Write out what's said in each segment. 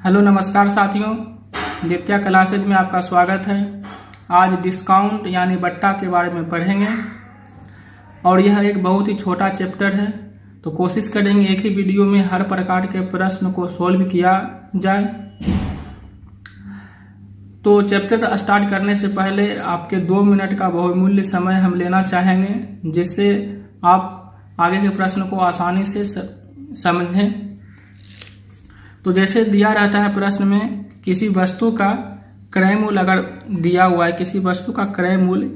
Hello नमस्कार साथियों, दित्या क्लासेज में आपका स्वागत है। आज डिस्काउंट यानी बट्टा के बारे में पढ़ेंगे और यह एक बहुत ही छोटा चैप्टर है, तो कोशिश करेंगे एक ही वीडियो में हर प्रकार के प्रश्न को सॉल्व किया जाए। तो चैप्टर स्टार्ट करने से पहले आपके 2 मिनट का बहुमूल्य समय हम लेना चाहेंगे, जिससे आप आगे के प्रश्न को आसानी से समझें। तो जैसे दिया रहता है प्रश्न में, किसी वस्तु का क्रय मूल्य अगर दिया हुआ है, किसी वस्तु का क्रय मूल्य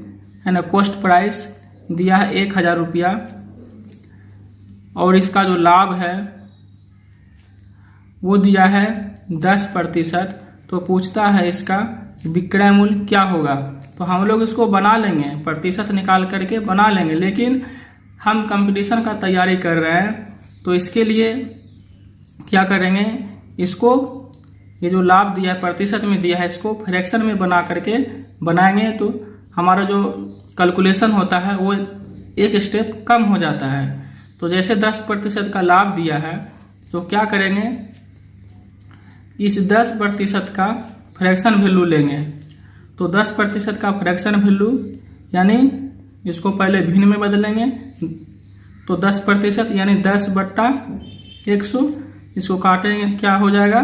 है ना, कॉस्ट प्राइस दिया है 1000 रुपया और इसका जो लाभ है वो दिया है 10%। तो पूछता है इसका विक्रय मूल्य क्या होगा। तो हम लोग इसको बना लेंगे, प्रतिशत निकाल करके बना लेंगे, लेकिन हम कंपटीशन का तैयारी कर रहे हैं तो इसके लिए क्या करेंगे, इसको ये जो लाभ दिया है प्रतिशत में दिया है इसको फ्रैक्शन में बना करके बनाएंगे, तो हमारा जो कैलकुलेशन होता है वो एक स्टेप कम हो जाता है। तो जैसे 10% का लाभ दिया है तो क्या करेंगे, इस 10% का फ्रैक्शन वैल्यू लेंगे। तो 10% का फ्रैक्शन वैल्यू यानी इसको पहले भिन्न में बदलेंगे, तो 10% यानी 10/100, इसको काटेंगे क्या हो जाएगा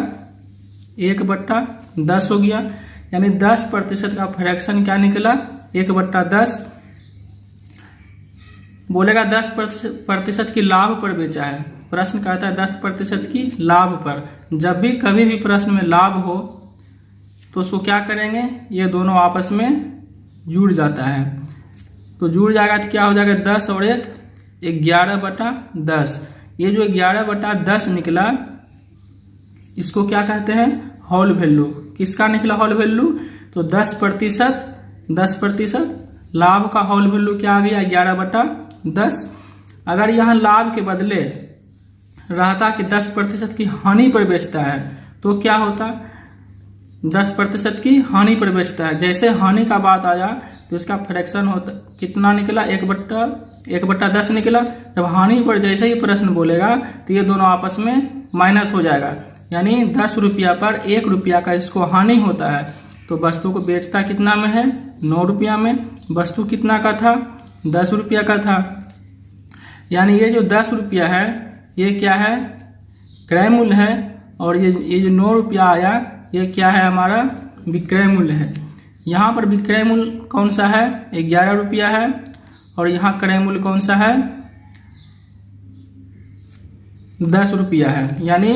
1/10 हो गया, यानी 10% का फ्रैक्शन क्या निकला 1/10। बोलेगा 10% की लाभ पर बेचा है, प्रश्न कहता है 10% की लाभ पर। जब भी कभी भी प्रश्न में लाभ हो तो उसको क्या करेंगे, ये दोनों आपस में जुड़ जाता है। तो जुड़ जाएगा तो क्या हो जाएगा 10 और 1 11/10। ये जो 11/10 निकला इसको क्या कहते हैं, होल वैल्यू। किसका निकला होल वैल्यू, तो 10% लाभ का होल वैल्यू क्या आ गया 11/10। अगर यहाँ लाभ के बदले रहता कि 10% की हानि पर बेचता है तो क्या होता, 10% की हानि पर बेचता है, जैसे हानि का बात आया तो इसका फ्रैक्शन होता कितना निकला 1/10 निकला। जब हानि पर जैसे ही प्रश्न बोलेगा तो ये दोनों आपस में माइनस हो जाएगा, यानी 10 रुपया पर 1 रुपया का इसको हानि होता है। तो वस्तु को बेचता कितना में है 9 रुपया में, वस्तु कितना का था 10 रुपया का था, यानी ये जो 10 रुपया है ये क्या है क्रय मूल्य है, और ये जो 9 रुपया आया ये क्या है हमारा विक्रय मूल्य है। यहाँ पर विक्रय मूल्य कौन सा है 11 रुपया है, और यहाँ क्रय मूल्य कौन सा है 10 रुपया है, यानी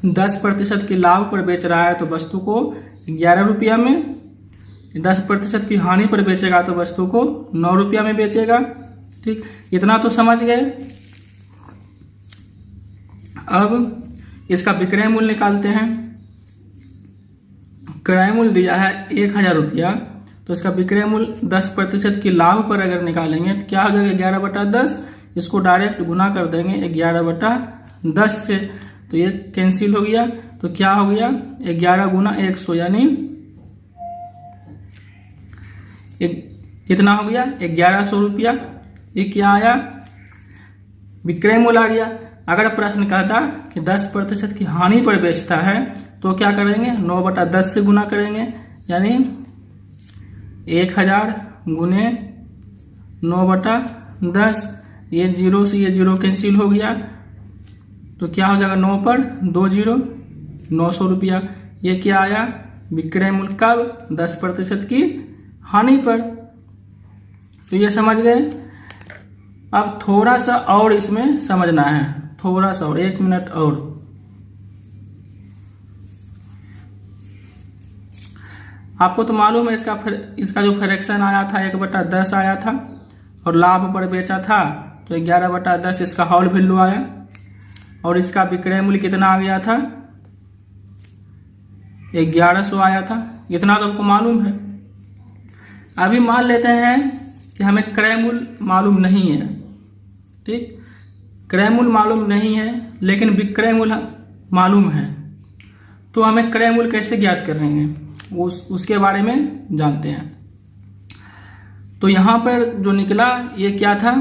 10% की लाभ पर बेच रहा है तो वस्तु को 11 रुपया में, 10% की हानि पर बेचेगा तो वस्तु को 9 रुपया में बेचेगा। ठीक, इतना तो समझ गए। अब इसका विक्रय मूल्य निकालते हैं। क्रय मूल्य दिया है 1000 रुपया, तो इसका विक्रय मूल्य 10% की लाभ पर अगर निकालेंगे तो क्या हो जाएगा 11/10। इसको डायरेक्ट गुना कर देंगे 11/10 से, तो ये कैंसिल हो गया। तो क्या हो गया 11 गुना 100 यानी कितना हो गया 1100 रुपया। ये क्या आया विक्रय मूल्य आ गया। अगर प्रश्न कहता कि 10% की हानि पर बेचता है तो क्या करेंगे 9/10 से गुना करेंगे, यानी 1000 गुने 9/10। ये 0 से ये 0 कैंसिल हो गया, तो क्या हो जाएगा 9 पर 2 0 900 रुपया। ये क्या आया विक्रय मूल्य कब 10% की हानि पर। तो ये समझ गए। अब थोड़ा सा और इसमें समझना है, थोड़ा सा और 1 मिनट और। आपको तो मालूम है इसका जो फ्रैक्शन आया था 1/10 आया था और लाभ पर बेचा था तो 11/10 इसका होल वैल्यू आया, और इसका विक्रय मूल्य कितना आ गया था 1100 आया था। इतना तो आपको मालूम है। अभी मान लेते हैं कि हमें क्रय मूल्य मालूम नहीं है। ठीक, क्रय मूल्य मालूम नहीं है लेकिन विक्रय मूल्य मालूम है, तो हमें क्रय मूल्य कैसे ज्ञात करेंगे उसके बारे में जानते हैं। तो यहाँ पर जो निकला ये क्या था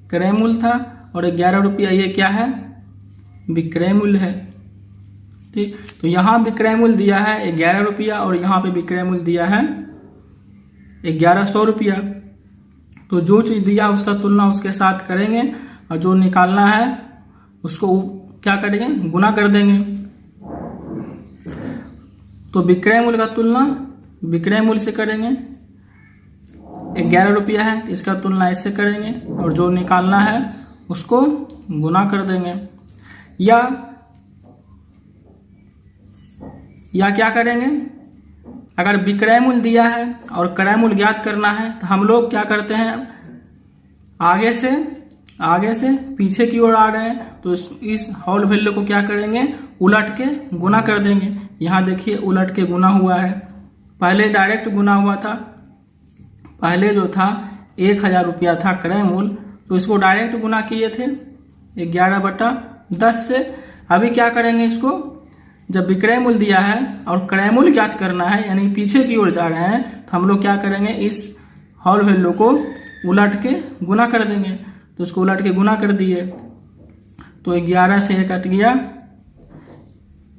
क्रय मूल्य था, और 11 रुपया ये क्या है विक्रय मूल्य है। ठीक, तो यहाँ विक्रय मूल्य दिया है 11 रुपया और यहाँ पे विक्रय मूल्य दिया है 1100 रुपया। तो जो चीज़ दिया उसका तुलना उसके साथ करेंगे और जो निकालना है उसको क्या करेंगे, गुना कर देंगे। तो विक्रय मूल्य का तुलना विक्रय मूल्य से करेंगे, 11 रुपया है इसका तुलना इससे करेंगे और जो निकालना है उसको गुना कर देंगे। या क्या करेंगे, अगर विक्रय मूल्य दिया है और क्रय मूल्य ज्ञात करना है तो हम लोग क्या करते हैं, आगे से पीछे की ओर आ रहे हैं तो इस होल वैल्यू को क्या करेंगे, उलट के गुना कर देंगे। यहाँ देखिए उलट के गुना हुआ है, पहले डायरेक्ट गुना हुआ था, पहले जो था 1000 रुपया था क्रय मूल्य, तो इसको डायरेक्ट गुना किए थे 11/10 से। अभी क्या करेंगे, इसको जब विक्रय मूल्य दिया है और क्रय मूल्य ज्ञात करना है यानी पीछे की ओर जा रहे हैं तो हम लोग क्या करेंगे, इस होल वैल्यू को उलट के गुना कर देंगे। तो इसको उलट के गुना कर दिए तो 11 से 1 कट गया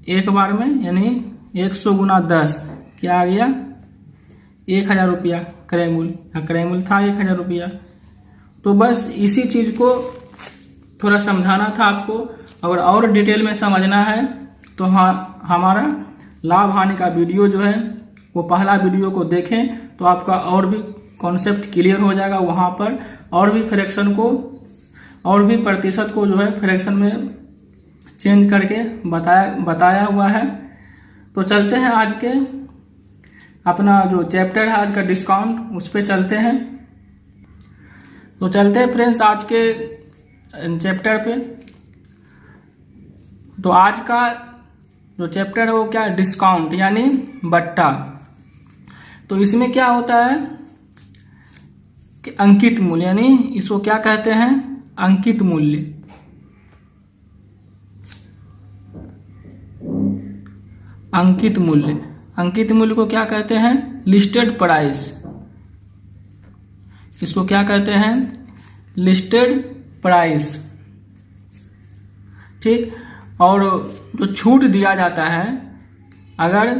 एक बार में, यानी 100 गुना 10 क्या आ गया, 1000 रुपया क्रय मूल्य। क्रय मूल्य था 1000 रुपया। तो बस इसी चीज को थोड़ा समझाना था आपको। अगर और डिटेल में समझना है तो हाँ, हमारा लाभ हानि का वीडियो जो है वो पहला वीडियो को देखें तो आपका और भी कॉन्सेप्ट क्लियर हो जाएगा। वहाँ पर और भी फ्रैक्शन को और भी प्रतिशत को जो है फ्रैक्शन में चेंज करके बताया हुआ है। तो चलते हैं आज के अपना जो चैप्टर है आज का डिस्काउंट, उस पर चलते हैं। तो चलते हैं फ्रेंड्स आज के चैप्टर पे। तो आज का जो चैप्टर है वो क्या है, डिस्काउंट यानी बट्टा। तो इसमें क्या होता है कि अंकित मूल्य, यानी इसको क्या कहते हैं, अंकित मूल्य। अंकित मूल्य, अंकित मूल्य को क्या कहते हैं, लिस्टेड प्राइस। इसको क्या कहते हैं, लिस्टेड प्राइस। ठीक, और जो छूट दिया जाता है, अगर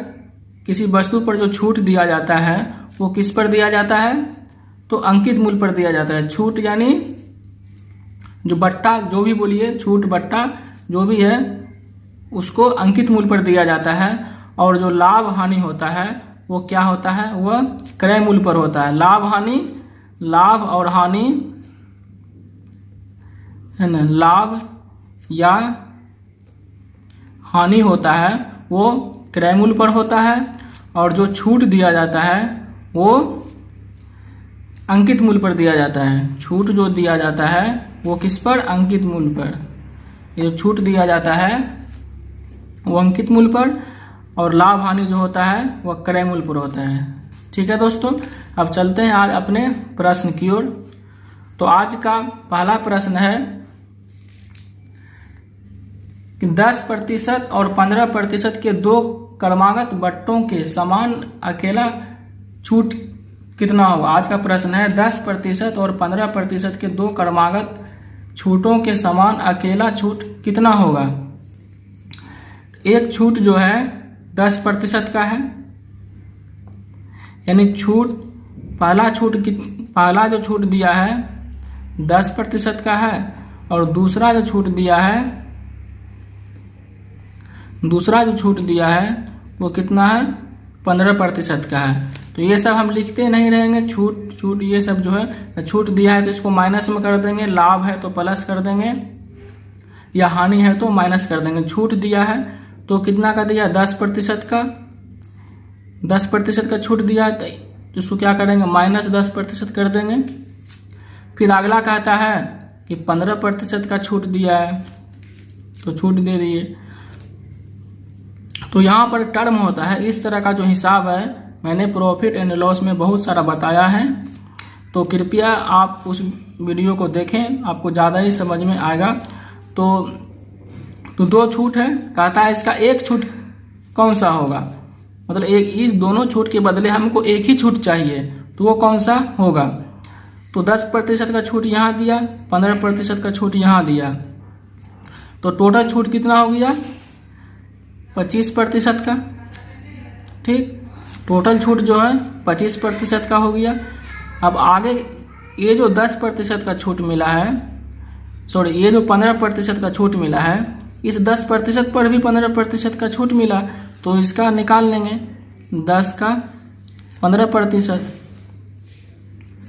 किसी वस्तु पर जो छूट दिया जाता है वो किस पर दिया जाता है, तो अंकित मूल्य पर दिया जाता है। छूट यानी जो बट्टा, जो भी बोलिए, छूट बट्टा जो भी है उसको अंकित मूल्य पर दिया जाता है। और जो लाभ हानि होता है वो क्या होता है, वह क्रय मूल्य पर होता है। लाभ और हानि है ना, लाभ या हानि होता है वो क्रय मूल्य पर होता है और जो छूट दिया जाता है वो अंकित मूल्य पर दिया जाता है। छूट जो दिया जाता है वो किस पर, अंकित मूल्य पर। ये छूट दिया जाता है वो अंकित मूल्य पर और लाभ हानि जो होता है वह क्रय मूल्य पर होता है। ठीक है दोस्तों, अब चलते हैं आज अपने प्रश्न की ओर। तो आज का पहला प्रश्न है कि 10% और 15% के दो क्रमागत बट्टों के समान अकेला छूट कितना होगा। आज का प्रश्न है 10% और 15% के दो क्रमागत छूटों के समान अकेला छूट कितना होगा। एक छूट जो है 10% का है, यानी छूट पहला जो छूट दिया है 10% का है और दूसरा जो छूट दिया है वो कितना है, 15% का है। तो ये सब हम लिखते नहीं रहेंगे, छूट ये सब जो है, छूट दिया है तो इसको माइनस में कर देंगे, लाभ है तो प्लस कर देंगे, या हानि है तो माइनस कर देंगे। छूट दिया है तो कितना का दिया, 10% का, 10% का छूट दिया है तो इसको क्या करेंगे, -10% कर देंगे। फिर अगला कहता है कि 15% का छूट दिया है तो छूट दे दिए। तो यहाँ पर टर्म होता है, इस तरह का जो हिसाब है मैंने प्रॉफिट एंड लॉस में बहुत सारा बताया है, तो कृपया आप उस वीडियो को देखें, आपको ज़्यादा ही समझ में आएगा। तो दो छूट है, कहता है इसका एक छूट कौन सा होगा, मतलब इस दोनों छूट के बदले हमको एक ही छूट चाहिए, तो वो कौन सा होगा। तो 10% का छूट यहाँ दिया, 15% का छूट यहाँ दिया, तो टोटल छूट कितना हो गया, 25% का, ठीक। टोटल छूट जो है 25% का हो गया। अब आगे ये जो 10% का छूट मिला है, सॉरी ये जो 15% का छूट मिला है, इस 10% पर भी 15% का छूट मिला, तो इसका निकाल लेंगे। 10 का 15%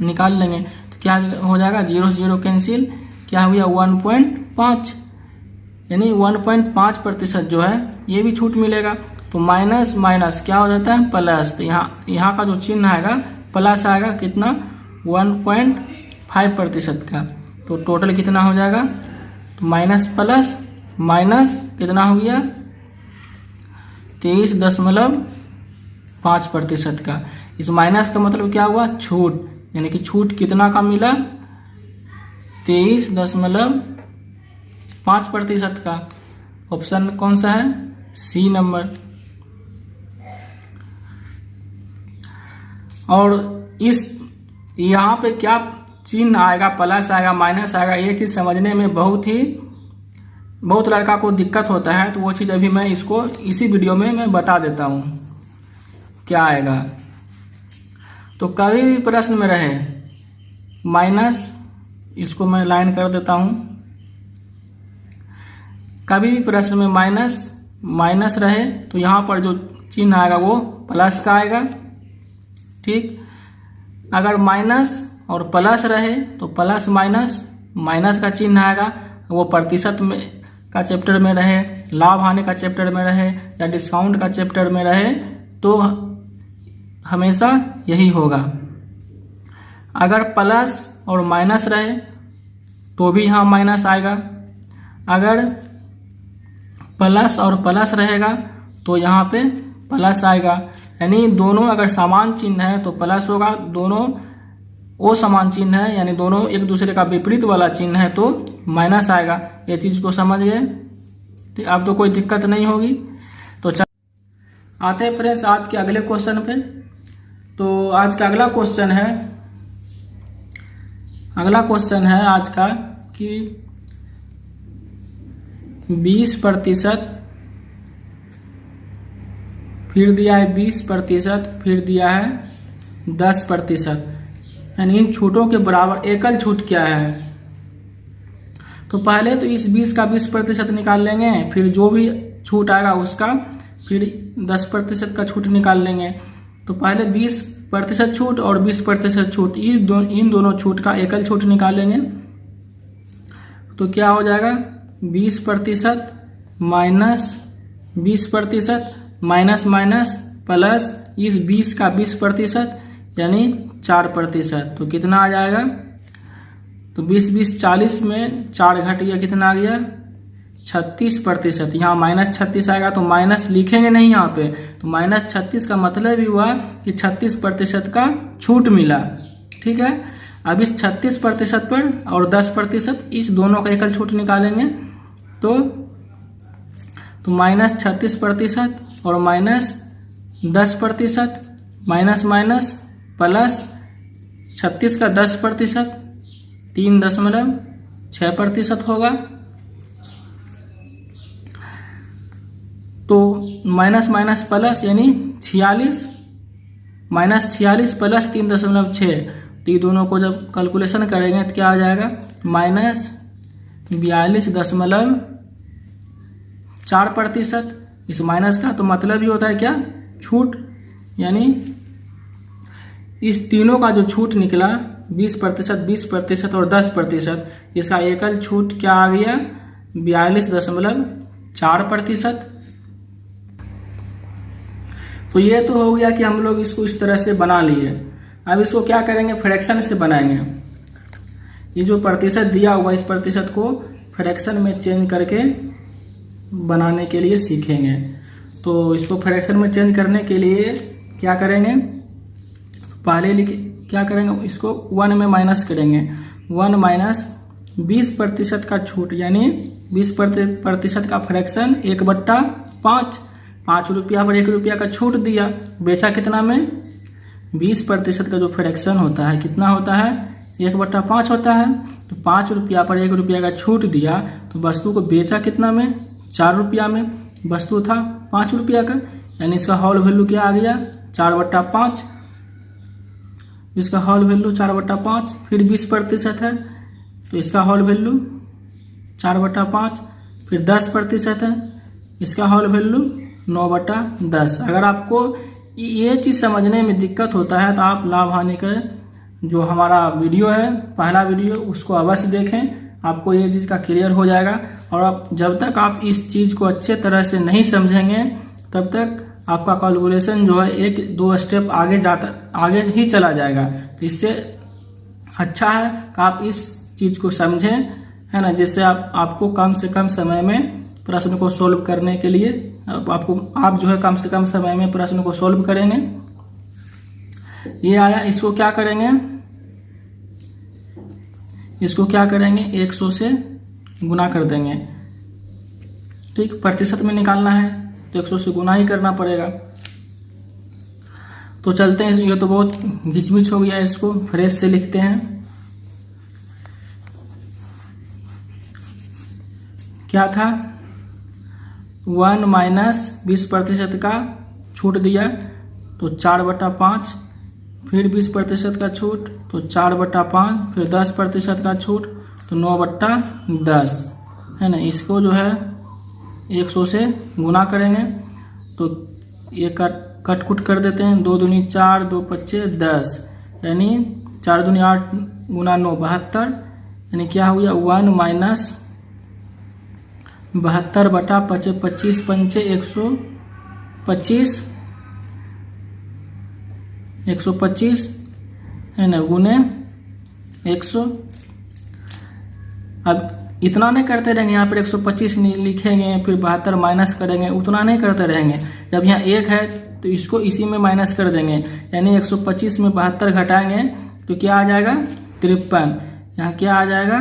निकाल लेंगे तो क्या हो जाएगा, 0 से 0 कैंसिल, क्या हो गया 1.5, यानी 1.5% जो है ये भी छूट मिलेगा। तो माइनस माइनस क्या हो जाता है, प्लस। तो यहाँ का जो चिन्ह आएगा प्लस आएगा, कितना 1.5% का। तो टोटल कितना हो जाएगा, तो माइनस प्लस माइनस कितना हो गया 23.5% का। इस माइनस का मतलब क्या हुआ, छूट, यानी कि छूट कितना का मिला, 23.5% का। ऑप्शन कौन सा है, सी नंबर। और इस यहाँ पे क्या चिन्ह आएगा, प्लस आएगा माइनस आएगा, ये चीज़ समझने में बहुत लड़का को दिक्कत होता है। तो वो चीज़ अभी मैं इसको इसी वीडियो में मैं बता देता हूँ क्या आएगा। तो कभी भी प्रश्न में रहे माइनस, इसको मैं लाइन कर देता हूँ, कभी भी प्रश्न में माइनस रहे तो यहाँ पर जो चिन्ह आएगा वो प्लस का आएगा, ठीक। अगर माइनस और प्लस रहे तो प्लस माइनस का चिन्ह आएगा। वो प्रतिशत में का चैप्टर में रहे, लाभ हानि का चैप्टर में रहे, या डिस्काउंट का चैप्टर में रहे, तो हमेशा यही होगा। अगर प्लस और माइनस रहे तो भी यहाँ माइनस आएगा। अगर प्लस और प्लस रहेगा तो यहाँ पे प्लस आएगा। यानी दोनों अगर समान चिन्ह है तो प्लस होगा, दोनों वो समान चिन्ह है यानी दोनों एक दूसरे का विपरीत वाला चिन्ह है तो माइनस आएगा। ये चीज़ को समझ गए, तो अब तो कोई दिक्कत नहीं होगी। तो चल आते हैं फ्रेंड्स आज के अगले क्वेश्चन पे। तो आज का अगला क्वेश्चन है आज का कि 20%, फिर दिया है 20%, फिर दिया है 10%, यानी इन छूटों के बराबर एकल छूट क्या है। तो पहले तो इस 20 का 20% निकाल लेंगे, फिर जो भी छूट आएगा उसका फिर 10% का छूट निकाल लेंगे। तो पहले 20% छूट और 20% छूट, इन दोनों छूट का एकल छूट निकालेंगे। तो क्या हो जाएगा, 20% माइनस 20% माइनस माइनस प्लस इस 20 का 20% यानी 4%। तो कितना आ जाएगा, तो 20 40 में 4 घट गया, कितना आ गया 36%। यहाँ -36 आएगा तो माइनस लिखेंगे नहीं यहाँ पे, तो -36 का मतलब ही हुआ कि 36% का छूट मिला, ठीक है। अब इस 36% पर और 10% इस दोनों का एकल छूट निकालेंगे। तो -36% और -10%, माइनस माइनस प्लस 36 का 10%, 3.6% होगा। तो माइनस माइनस प्लस यानी 46, -46 प्लस 3.6, तो ये दोनों को जब कैलकुलेशन करेंगे तो क्या आ जाएगा, -42.4%। इस माइनस का तो मतलब ही होता है क्या, छूट, यानी इस तीनों का जो छूट निकला 20%, 20% और 10%, इसका एकल छूट क्या आ गया 42.4%। तो ये तो हो गया कि हम लोग इसको इस तरह से बना लिए। अब इसको क्या करेंगे, फ्रैक्शन से बनाएंगे। ये जो प्रतिशत दिया हुआ इस प्रतिशत को फ्रैक्शन में चेंज करके बनाने के लिए सीखेंगे। तो इसको फ्रैक्शन में चेंज करने के लिए क्या करेंगे, पहले क्या करेंगे, इसको 1 में माइनस करेंगे। 1 माइनस 20% का छूट, यानी 20% का फ्रैक्शन 1/5, 5 रुपया पर 1 रुपया का छूट दिया, बेचा कितना में, 20% का जो फ्रैक्शन होता है कितना होता है, 1/5 होता है। तो 5 रुपया पर 1 रुपया का छूट दिया, तो वस्तु को बेचा कितना में, 4 रुपया में। वस्तु था ₹5 का, यानी इसका होल वैल्यू क्या आ गया 4/5। इसका होल वैल्यू 4/5। फिर 20% है तो इसका होल वैल्यू 4/5। फिर 10% है, इसका होल वैल्यू 9/10। अगर आपको ये चीज़ समझने में दिक्कत होता है तो आप लाभ हानि का जो हमारा वीडियो है, पहला वीडियो, उसको अवश्य देखें, आपको ये चीज़ का क्लियर हो जाएगा। और आप जब तक आप इस चीज़ को अच्छे तरह से नहीं समझेंगे तब तक आपका कैलकुलेशन जो है 1-2 स्टेप आगे ही चला जाएगा। तो इससे अच्छा है कि आप इस चीज़ को समझें, है ना, जिससे आपको कम से कम समय में प्रश्न को सोल्व करने के लिए आप जो है कम से कम समय में प्रश्न को सोल्व करेंगे। ये आया, इसको क्या करेंगे, इसको क्या करेंगे 100 से गुना कर देंगे। ठीक, प्रतिशत में निकालना है तो 100 से गुना ही करना पड़ेगा। तो चलते हैं, ये तो बहुत घिचमिच हो गया, इसको फ्रेश से लिखते हैं। क्या था 1 माइनस 20% का छूट दिया तो 4/5। फिर 20% का छूट तो 4/5। फिर 10% का छूट तो 9/10, है ना। इसको जो है 100 से गुना करेंगे तो ये कट कुट कर देते हैं। 2 दूनी 4, 2 पच्चे 10, यानी 4 दूनी 8 गुना 9 72, यानी क्या हो गया 1 माइनस 72/5 25 पंचे 125 है ना, गुने 100। अब इतना नहीं करते रहेंगे, यहाँ पर 125 लिखेंगे फिर 72 माइनस करेंगे, उतना नहीं करते रहेंगे। जब यहाँ 1 है तो इसको इसी में माइनस कर देंगे, यानी 125 में 72 घटाएंगे तो क्या आ जाएगा 53। यहाँ क्या आ जाएगा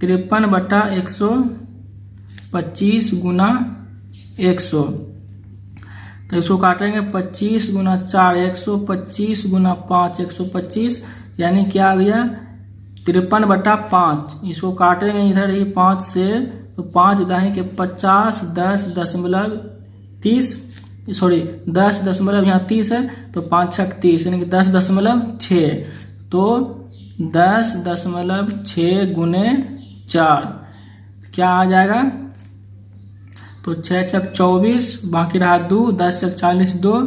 53/125 गुना 100। तो इसको काटेंगे 25 गुना 4 125 गुना 5 125, यानी क्या आ गया 53/5। इसको काटेंगे इधर ही 5 से, तो 5 दाएं के 50, 10.30, सॉरी 10 यहाँ 30 है तो 5 6 30, यानी कि 10.6। तो 10.6 गुने 4 क्या आ जाएगा, तो 6 6 24, बाकी रहा 2, 10 6 40 2,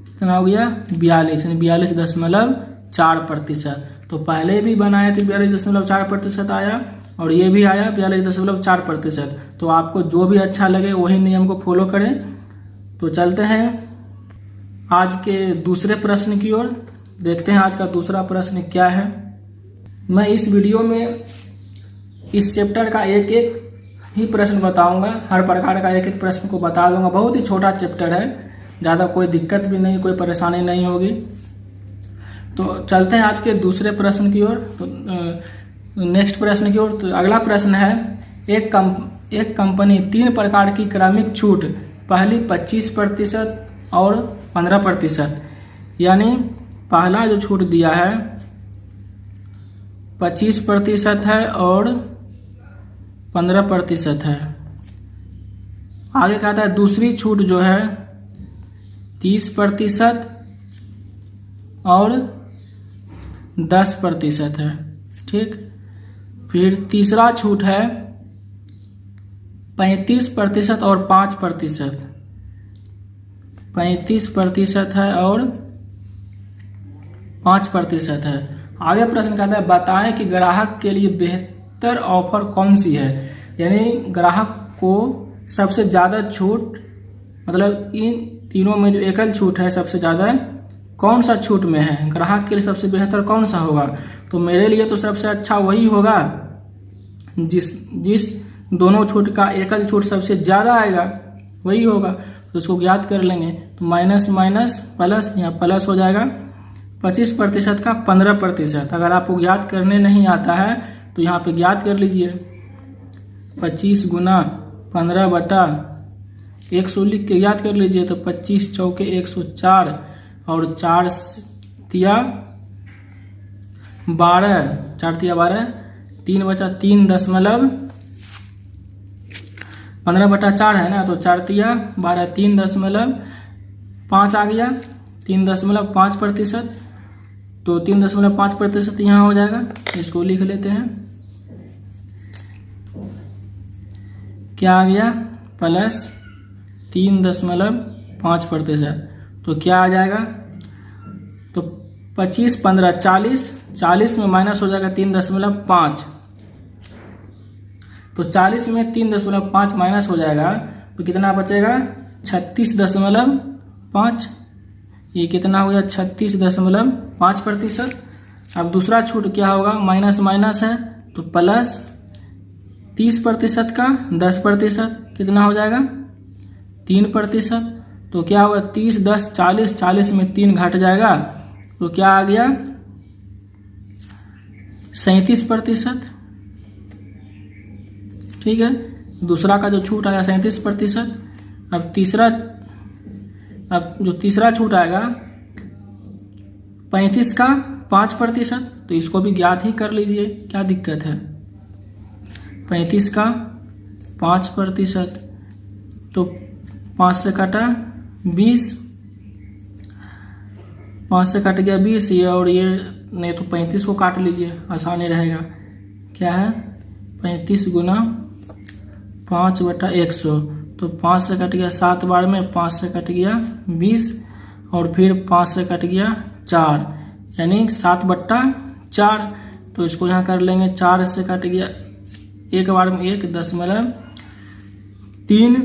कितना हो गया 42, यानी 42.4%। तो पहले भी बनाए थे 42.4% आया और ये भी आया 42.4%। तो आपको जो भी अच्छा लगे वही नियम को फॉलो करें। तो चलते हैं आज के दूसरे प्रश्न की ओर, देखते हैं आज का दूसरा प्रश्न क्या है। मैं इस वीडियो में इस चैप्टर का एक एक ही प्रश्न बताऊंगा, हर प्रकार का एक एक प्रश्न को बता दूंगा। बहुत ही छोटा चैप्टर है, ज़्यादा कोई दिक्कत भी नहीं, कोई परेशानी नहीं होगी। तो चलते हैं आज के दूसरे प्रश्न की ओर, तो नेक्स्ट प्रश्न की ओर। तो अगला प्रश्न है, एक कंपनी 3 प्रकार की क्रमिक छूट, पहली 25% और 15%, यानी पहला जो छूट दिया है 25% है और 15% है। आगे कहता है दूसरी छूट जो है 30% और 10% है। ठीक, फिर तीसरा छूट है 35% और 5%, 35% है और 5% है। आगे प्रश्न कहता है बताएं कि ग्राहक के लिए बेहतर ऑफर कौन सी है, यानी ग्राहक को सबसे ज़्यादा छूट, मतलब इन तीनों में जो एकल छूट है सबसे ज़्यादा कौन सा छूट में है, ग्राहक के लिए सबसे बेहतर कौन सा होगा। तो मेरे लिए तो सबसे अच्छा वही होगा जिस दोनों छूट का एकल छूट सबसे ज़्यादा आएगा, वही होगा। तो इसको ज्ञात कर लेंगे, तो माइनस माइनस प्लस, यहाँ प्लस हो जाएगा 25% का 15%। अगर आपको ज्ञात करने नहीं आता है तो यहाँ पे ज्ञात कर लीजिए, 25 गुना 15/100 लिख के ज्ञात कर लीजिए। तो 25 चौके 104 और 4 तिया 12, 4 तिया 12, 3 बचा 3.15 15/4 है ना, तो 4 तिया 12, 3.5 आ गया, 3.5%। तो 3.5% यहाँ हो जाएगा, इसको लिख लेते हैं। क्या आ गया? प्लस 3.5%। तो क्या आ जाएगा? तो 25, 15, 40, 40 में माइनस हो जाएगा 3.5। तो 40 में 3.5 माइनस हो जाएगा तो कितना बचेगा? 36.5। ये कितना हो गया? 36.5%। अब दूसरा छूट क्या होगा? माइनस माइनस है तो प्लस 30% का 10% कितना हो जाएगा? 3%। तो क्या होगा? 30, 10, 40, 40 में 3 घट जाएगा तो क्या आ गया? 37%। ठीक है, दूसरा का जो छूट आया 37%। अब जो तीसरा छूट आएगा 35 का 5%। तो इसको भी ज्ञात ही कर लीजिए, क्या दिक्कत है? 35 का 5%। तो 5 से कटा 20, 5 से कट गया 20, ये और ये नहीं तो 35 को काट लीजिए, आसानी रहेगा। क्या है? 35 गुना 5/100। तो 5 से कट गया 7 बार में, 5 से कट गया 20 और फिर 5 से कट गया 4, यानी 7/4। तो इसको यहाँ कर लेंगे, 4 से कट गया एक बार में 1.3।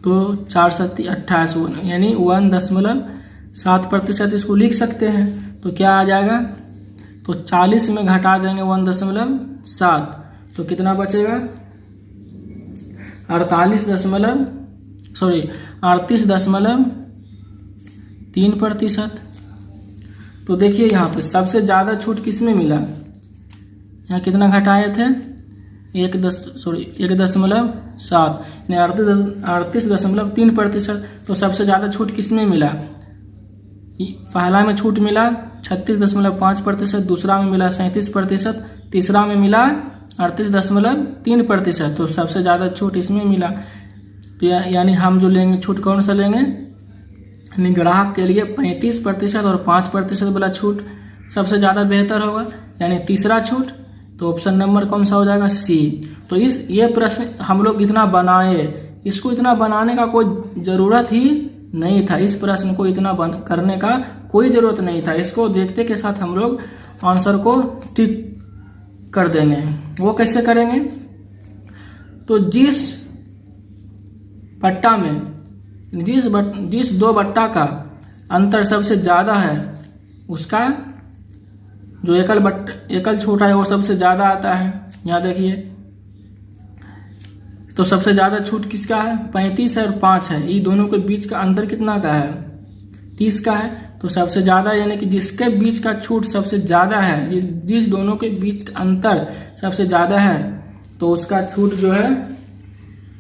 तो 4 7 28, यानी 1.7% इसको लिख सकते हैं। तो क्या आ जाएगा? तो 40 में घटा देंगे 1.7, तो कितना बचेगा? 38.3%। तो देखिए यहाँ पे सबसे ज़्यादा छूट किस में मिला? यहाँ कितना घटाए थे? 1.7, यानी 38.3%। तो सबसे ज़्यादा छूट किस में मिला? पहला में छूट मिला 36.5%, दूसरा में मिला 37%, तीसरा में मिला 38.3%। तो सबसे ज़्यादा छूट इसमें मिला। तो यानी हम जो लेंगे छूट कौन सा लेंगे? यानी ग्राहक के लिए 35% और 5% वाला छूट सबसे ज़्यादा बेहतर होगा, यानी तीसरा छूट। तो ऑप्शन नंबर कौन सा हो जाएगा? सी। तो ये प्रश्न हम लोग इतना बनाए, इसको इतना बनाने का कोई ज़रूरत ही नहीं था। इस प्रश्न को इतना करने का कोई ज़रूरत नहीं था। इसको देखते के साथ हम लोग आंसर को टिक कर देंगे। वो कैसे करेंगे? तो जिस बट्टा में जिस 2 बट्टा का अंतर सबसे ज़्यादा है उसका जो एकल छोटा है वो सबसे ज़्यादा आता है। यहाँ देखिए, तो सबसे ज़्यादा छूट किसका है? 35 है और 5 है। ये दोनों के बीच का अंतर कितना का है? 30 का है। तो सबसे ज़्यादा यानी कि जिसके बीच का छूट सबसे ज़्यादा है, जिस दोनों के बीच का अंतर सबसे ज़्यादा है, तो उसका छूट जो है,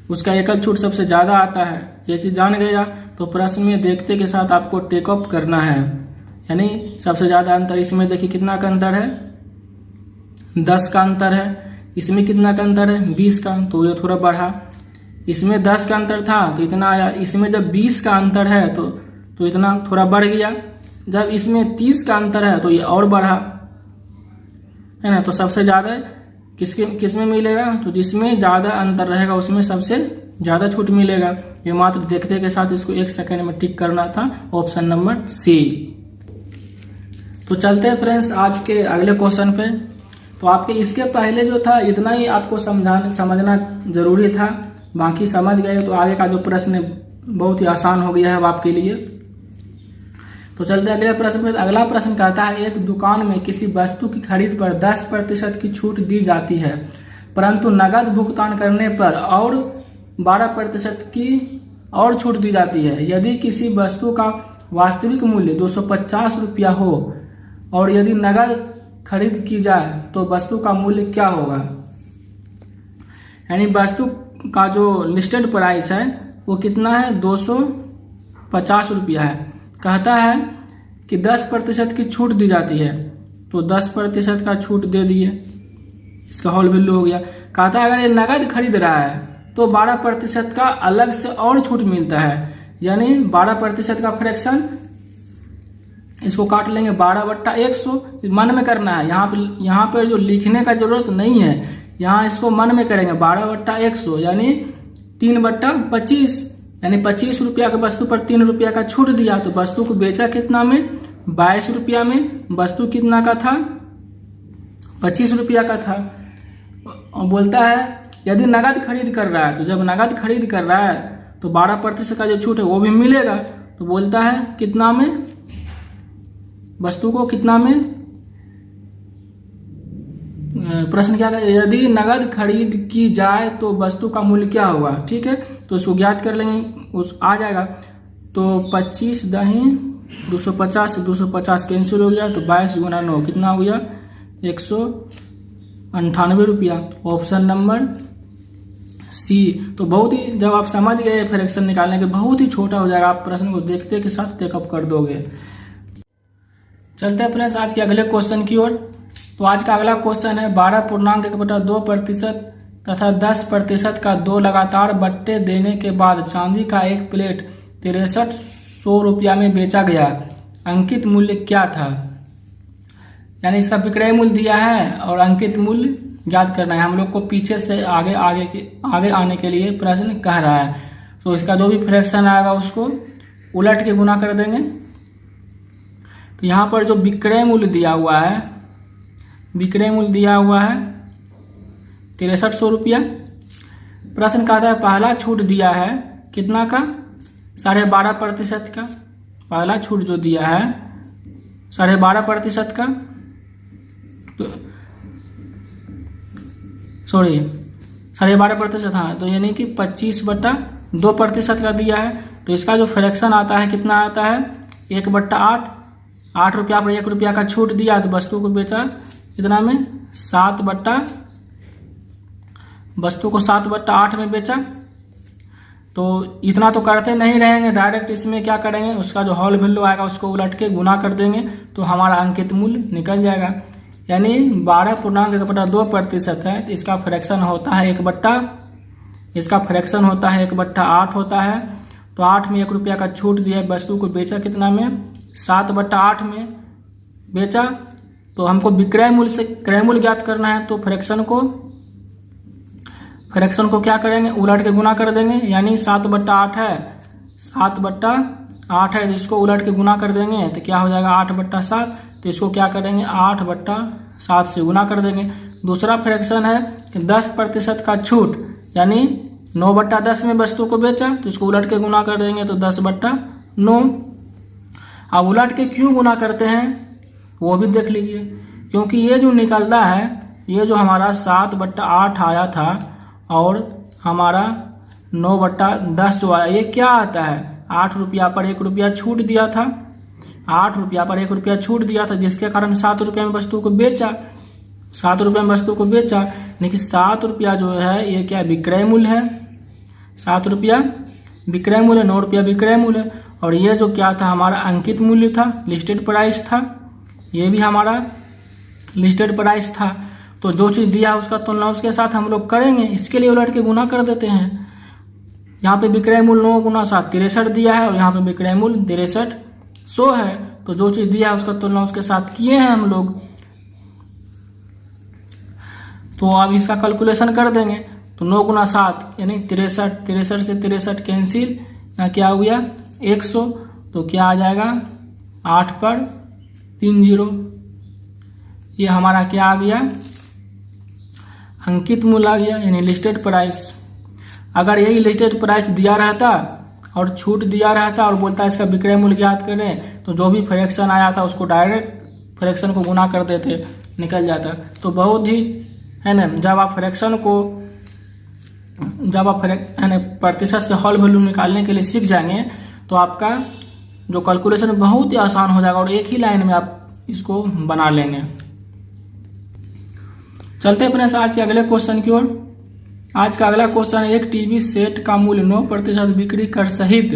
उसका एकल छूट सबसे ज़्यादा आता है। ये चीज़ जान गया तो प्रश्न में देखते के साथ आपको टेक ऑफ करना है। यानी सबसे ज़्यादा अंतर इसमें देखिए कितना का अंतर है? 10 का अंतर है। इसमें कितना का अंतर है? 20 का। तो ये थोड़ा बढ़ा। इसमें 10 का अंतर था तो इतना आया। इसमें जब 20 का अंतर है तो इतना थोड़ा बढ़ गया। जब इसमें 30 का अंतर है तो ये और बढ़ा, है ना। तो सबसे ज़्यादा किसमें मिलेगा? तो जिसमें ज़्यादा अंतर रहेगा उसमें सबसे ज़्यादा छूट मिलेगा। ये मात्र देखते के साथ इसको 1 सेकंड में टिक करना था, ऑप्शन नंबर सी। तो चलते हैं फ्रेंड्स आज के अगले क्वेश्चन पे। तो आपके इसके पहले जो था इतना ही आपको समझना जरूरी था, बाकी समझ गए तो आगे का जो प्रश्न बहुत ही आसान हो गया है अब आपके लिए। तो चलते हैं अगले प्रश्न पे। अगला प्रश्न कहता है, एक दुकान में किसी वस्तु की खरीद पर 10% की छूट दी जाती है, परंतु नकद भुगतान करने पर और 12% की और छूट दी जाती है। यदि किसी वस्तु का वास्तविक मूल्य 250 रुपया हो और यदि नकद खरीद की जाए तो वस्तु का मूल्य क्या होगा? यानी वस्तु का जो लिस्टेड प्राइस है वो कितना है? 250 रुपया है। कहता है कि 10% की छूट दी जाती है, तो 10% का छूट दे दिए, इसका होल वैल्यू हो गया। कहता है अगर ये नगद खरीद रहा है तो 12% का अलग से और छूट मिलता है। यानी 12% का फ्रैक्शन, इसको काट लेंगे 12/100, मन में करना है। यहाँ पे जो लिखने का जरूरत नहीं है, यहाँ इसको मन में करेंगे 12/100 यानी 3/25, यानी 25 रुपया के वस्तु पर 3 रुपया का छूट दिया। तो वस्तु को बेचा कितना में? 22 रुपया में। वस्तु कितना का था? 25 रुपया का था। और बोलता है यदि नगद खरीद कर रहा है, तो जब नगद खरीद कर रहा है तो 12% का जो छूट है वो भी मिलेगा। तो बोलता है कितना में? वस्तु को कितना में? प्रश्न क्या है? यदि नगद खरीद की जाए तो वस्तु का मूल्य क्या होगा? ठीक है, तो इसको ज्ञात कर लेंगे, उस आ जाएगा। तो 25 दही 250 से 250 कैंसिल हो गया, तो 22 गुना 9 कितना हो गया? 198 रुपया। Option number C. तो बहुत ही, जब आप समझ गए फ्रैक्शन निकालने के, बहुत ही छोटा हो जाएगा, आप प्रश्न को देखते के साथ टेकअप कर दोगे। चलते हैं फ्रेंड्स आज के अगले क्वेश्चन की ओर। तो आज का अगला क्वेश्चन है 12.1/2% तथा 10% का 2 लगातार बट्टे देने के बाद चांदी का एक प्लेट 6300 रुपया में बेचा गया, अंकित मूल्य क्या था? यानी इसका विक्रय मूल्य दिया है और अंकित मूल्य ज्ञात करना है। हम लोग को पीछे से आगे आने के लिए प्रश्न कह रहा है। तो इसका जो भी फ्रैक्शन आएगा उसको उलट के गुना कर देंगे। तो यहाँ पर जो विक्रय मूल्य दिया हुआ है, विक्रय मूल्य दिया हुआ है 6300 रुपया। प्रश्न कहता है पहला छूट दिया है कितना का? 12.5% का। पहला छूट जो दिया है 12.5% का, तो सॉरी 12.5%, हाँ, तो यानी कि 25/2% का दिया है। तो इसका जो फ्रैक्शन आता है कितना आता है? 1/8। 8 रुपया पर 1 रुपया का छूट दिया तो वस्तु को बेचा कितना में? 7/8 में बेचा। तो इतना तो करते नहीं रहेंगे, डायरेक्ट इसमें क्या करेंगे, उसका जो होल वैल्यू आएगा उसको उलट के गुना कर देंगे तो हमारा अंकित मूल्य निकल जाएगा। यानी 12.1/2% है, तो इसका फ्रैक्शन होता है 1/8 होता है। तो 8 में 1 रुपया का छूट दिया, वस्तु को बेचा कितना में? 7/8 में बेचा। तो हमको विक्रय मूल्य से क्रय मूल्य ज्ञात करना है, तो फ्रैक्शन को क्या करेंगे? उलट के गुना कर देंगे। यानी 7/8 है, 7/8 है, तो इसको उलट के गुना कर देंगे तो क्या हो जाएगा? 8/7। तो इसको क्या करेंगे? 8/7 से गुना कर देंगे। दूसरा फ्रैक्शन है कि 10% का छूट, यानी 9/10 में वस्तु को बेचा, तो इसको उलट के गुना कर देंगे तो 10/9। अब उलट के क्यों गुना करते हैं वो भी देख लीजिए, क्योंकि ये जो निकलता है, ये जो हमारा 7/8 आया था और हमारा 9/10 जो आया, ये क्या आता है? 8 रुपया पर 1 रुपया छूट दिया था। 8 रुपया पर 1 रुपया छूट दिया था, जिसके कारण 7 रुपया में वस्तु को बेचा। 7 रुपया में वस्तु को बेचा, लेकिन 7 रुपया जो है ये क्या? विक्रय मूल्य है। 7 रुपया विक्रय मूल्य, 9 रुपया विक्रय मूल्य। और ये जो क्या था? हमारा अंकित मूल्य था, लिस्टेड प्राइस था। ये भी हमारा लिस्टेड प्राइस था। तो जो चीज़ दिया उसका तुलना उसके साथ हम लोग करेंगे, इसके लिए उलट के गुना कर देते हैं। यहाँ पे विक्रय मूल्य 9 गुना 7 63 दिया है और यहाँ पे विक्रय मूल्य 6300 है। तो जो चीज़ दिया है उसका तुलना उसके साथ किए हैं हम लोग। तो अब इसका कैलकुलेशन कर देंगे। तो 9 गुना 7 यानी 63, 63 से 63 कैंसिल, यहाँ क्या हो गया? 100। तो क्या आ जाएगा? 8 पर 3 0। ये हमारा क्या आ गया? अंकित मूल्य आ गया, यानी लिस्टेड प्राइस। अगर यही लिस्टेड प्राइस दिया रहता और छूट दिया रहता और बोलता है इसका विक्रय मूल्य ज्ञात करें, तो जो भी फ्रैक्शन आया था उसको डायरेक्ट फ्रैक्शन को गुना कर देते, निकल जाता। तो बहुत ही है ना, जब आप प्रतिशत से होल वैल्यू निकालने के लिए सीख जाएंगे तो आपका जो कैलकुलेशन बहुत ही आसान हो जाएगा और एक ही लाइन में आप इसको बना लेंगे। चलते हैं अपने आज के अगले क्वेश्चन की ओर। आज का अगला क्वेश्चन है, एक टीवी सेट का मूल्य 9% बिक्री कर सहित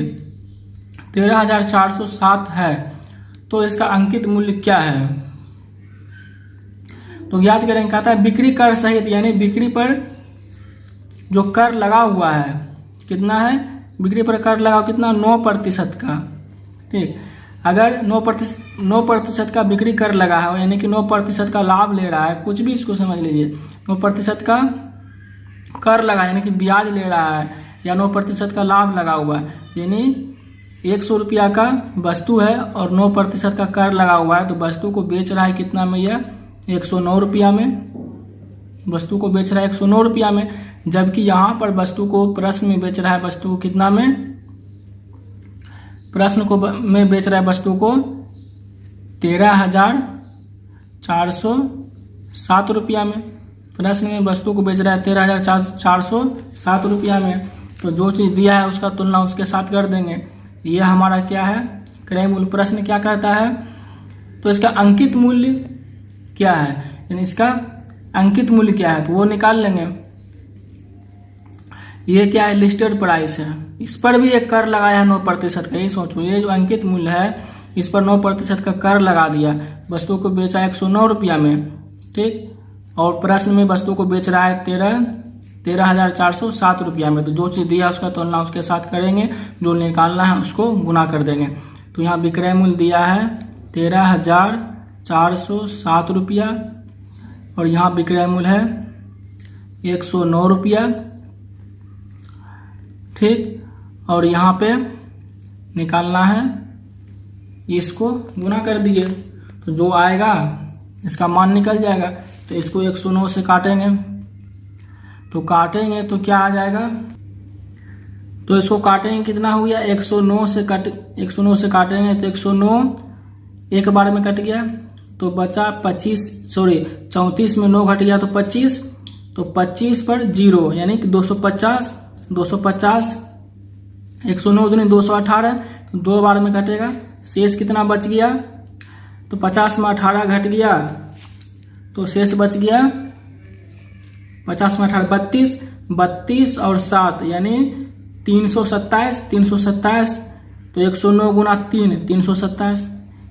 13,407 है, तो इसका अंकित मूल्य क्या है? तो याद करेंगे, कहता है बिक्री कर सहित, यानी बिक्री पर जो कर लगा हुआ है कितना है, बिक्री पर कर लगा कितना 9% का। ठीक, अगर 9% का बिक्री कर लगा है यानी कि 9% का लाभ ले रहा है, कुछ भी इसको समझ लीजिए, 9% का कर लगा यानी कि ब्याज ले रहा है या 9% का लाभ लगा हुआ है, यानी 100 रुपया का वस्तु है और 9% का कर लगा हुआ है, तो वस्तु को बेच रहा है कितना में, यह 109 रुपया में वस्तु को बेच रहा है 109 रुपया में। जबकि यहाँ पर वस्तु को प्रश्न में बेच रहा है वस्तु को कितना में, प्रश्न को में बेच रहा है वस्तु को 13,407 रुपया में। प्रश्न में वस्तु को बेच रहा है 13,407 रुपया में। तो जो चीज़ दिया है उसका तुलना उसके साथ कर देंगे। ये हमारा क्या है, क्रय मूल्य। प्रश्न क्या कहता है, तो इसका अंकित मूल्य क्या है, यानी इसका अंकित मूल्य क्या है, तो वो निकाल लेंगे। ये क्या है, लिस्टेड प्राइस है, इस पर भी एक कर लगाया है 9% का। ये सोचो, ये जो अंकित मूल्य है इस पर 9% का कर लगा दिया, वस्तु को बेचा 109 रुपया में। ठीक, और प्रश्न में वस्तु को बेच रहा है 13,407 रुपया में। तो जो चीज़ दिया उसका तुलना उसके साथ करेंगे, जो निकालना है उसको गुना कर देंगे। तो यहाँ विक्रय मूल्य दिया है 13,407 रुपया और यहाँ विक्रय मूल्य है 109 रुपया। ठीक, और यहाँ पे निकालना है, इसको गुना कर दिए तो जो आएगा इसका मान निकल जाएगा। तो इसको 109 से काटेंगे, तो काटेंगे तो क्या आ जाएगा, तो इसको काटेंगे कितना हो गया, 109 से काटेंगे तो 109 एक बार में कट गया, तो बचा 34 में 9 घट गया तो 25, तो 25 पर 0 यानी कि 250, 109 दूनी 218, तो 2 बार में कटेगा। शेष कितना बच गया, तो 50 में 18 घट गया, तो शेष बच गया 50 में 18 32 और 7 यानी 327, तो 109 गुना 327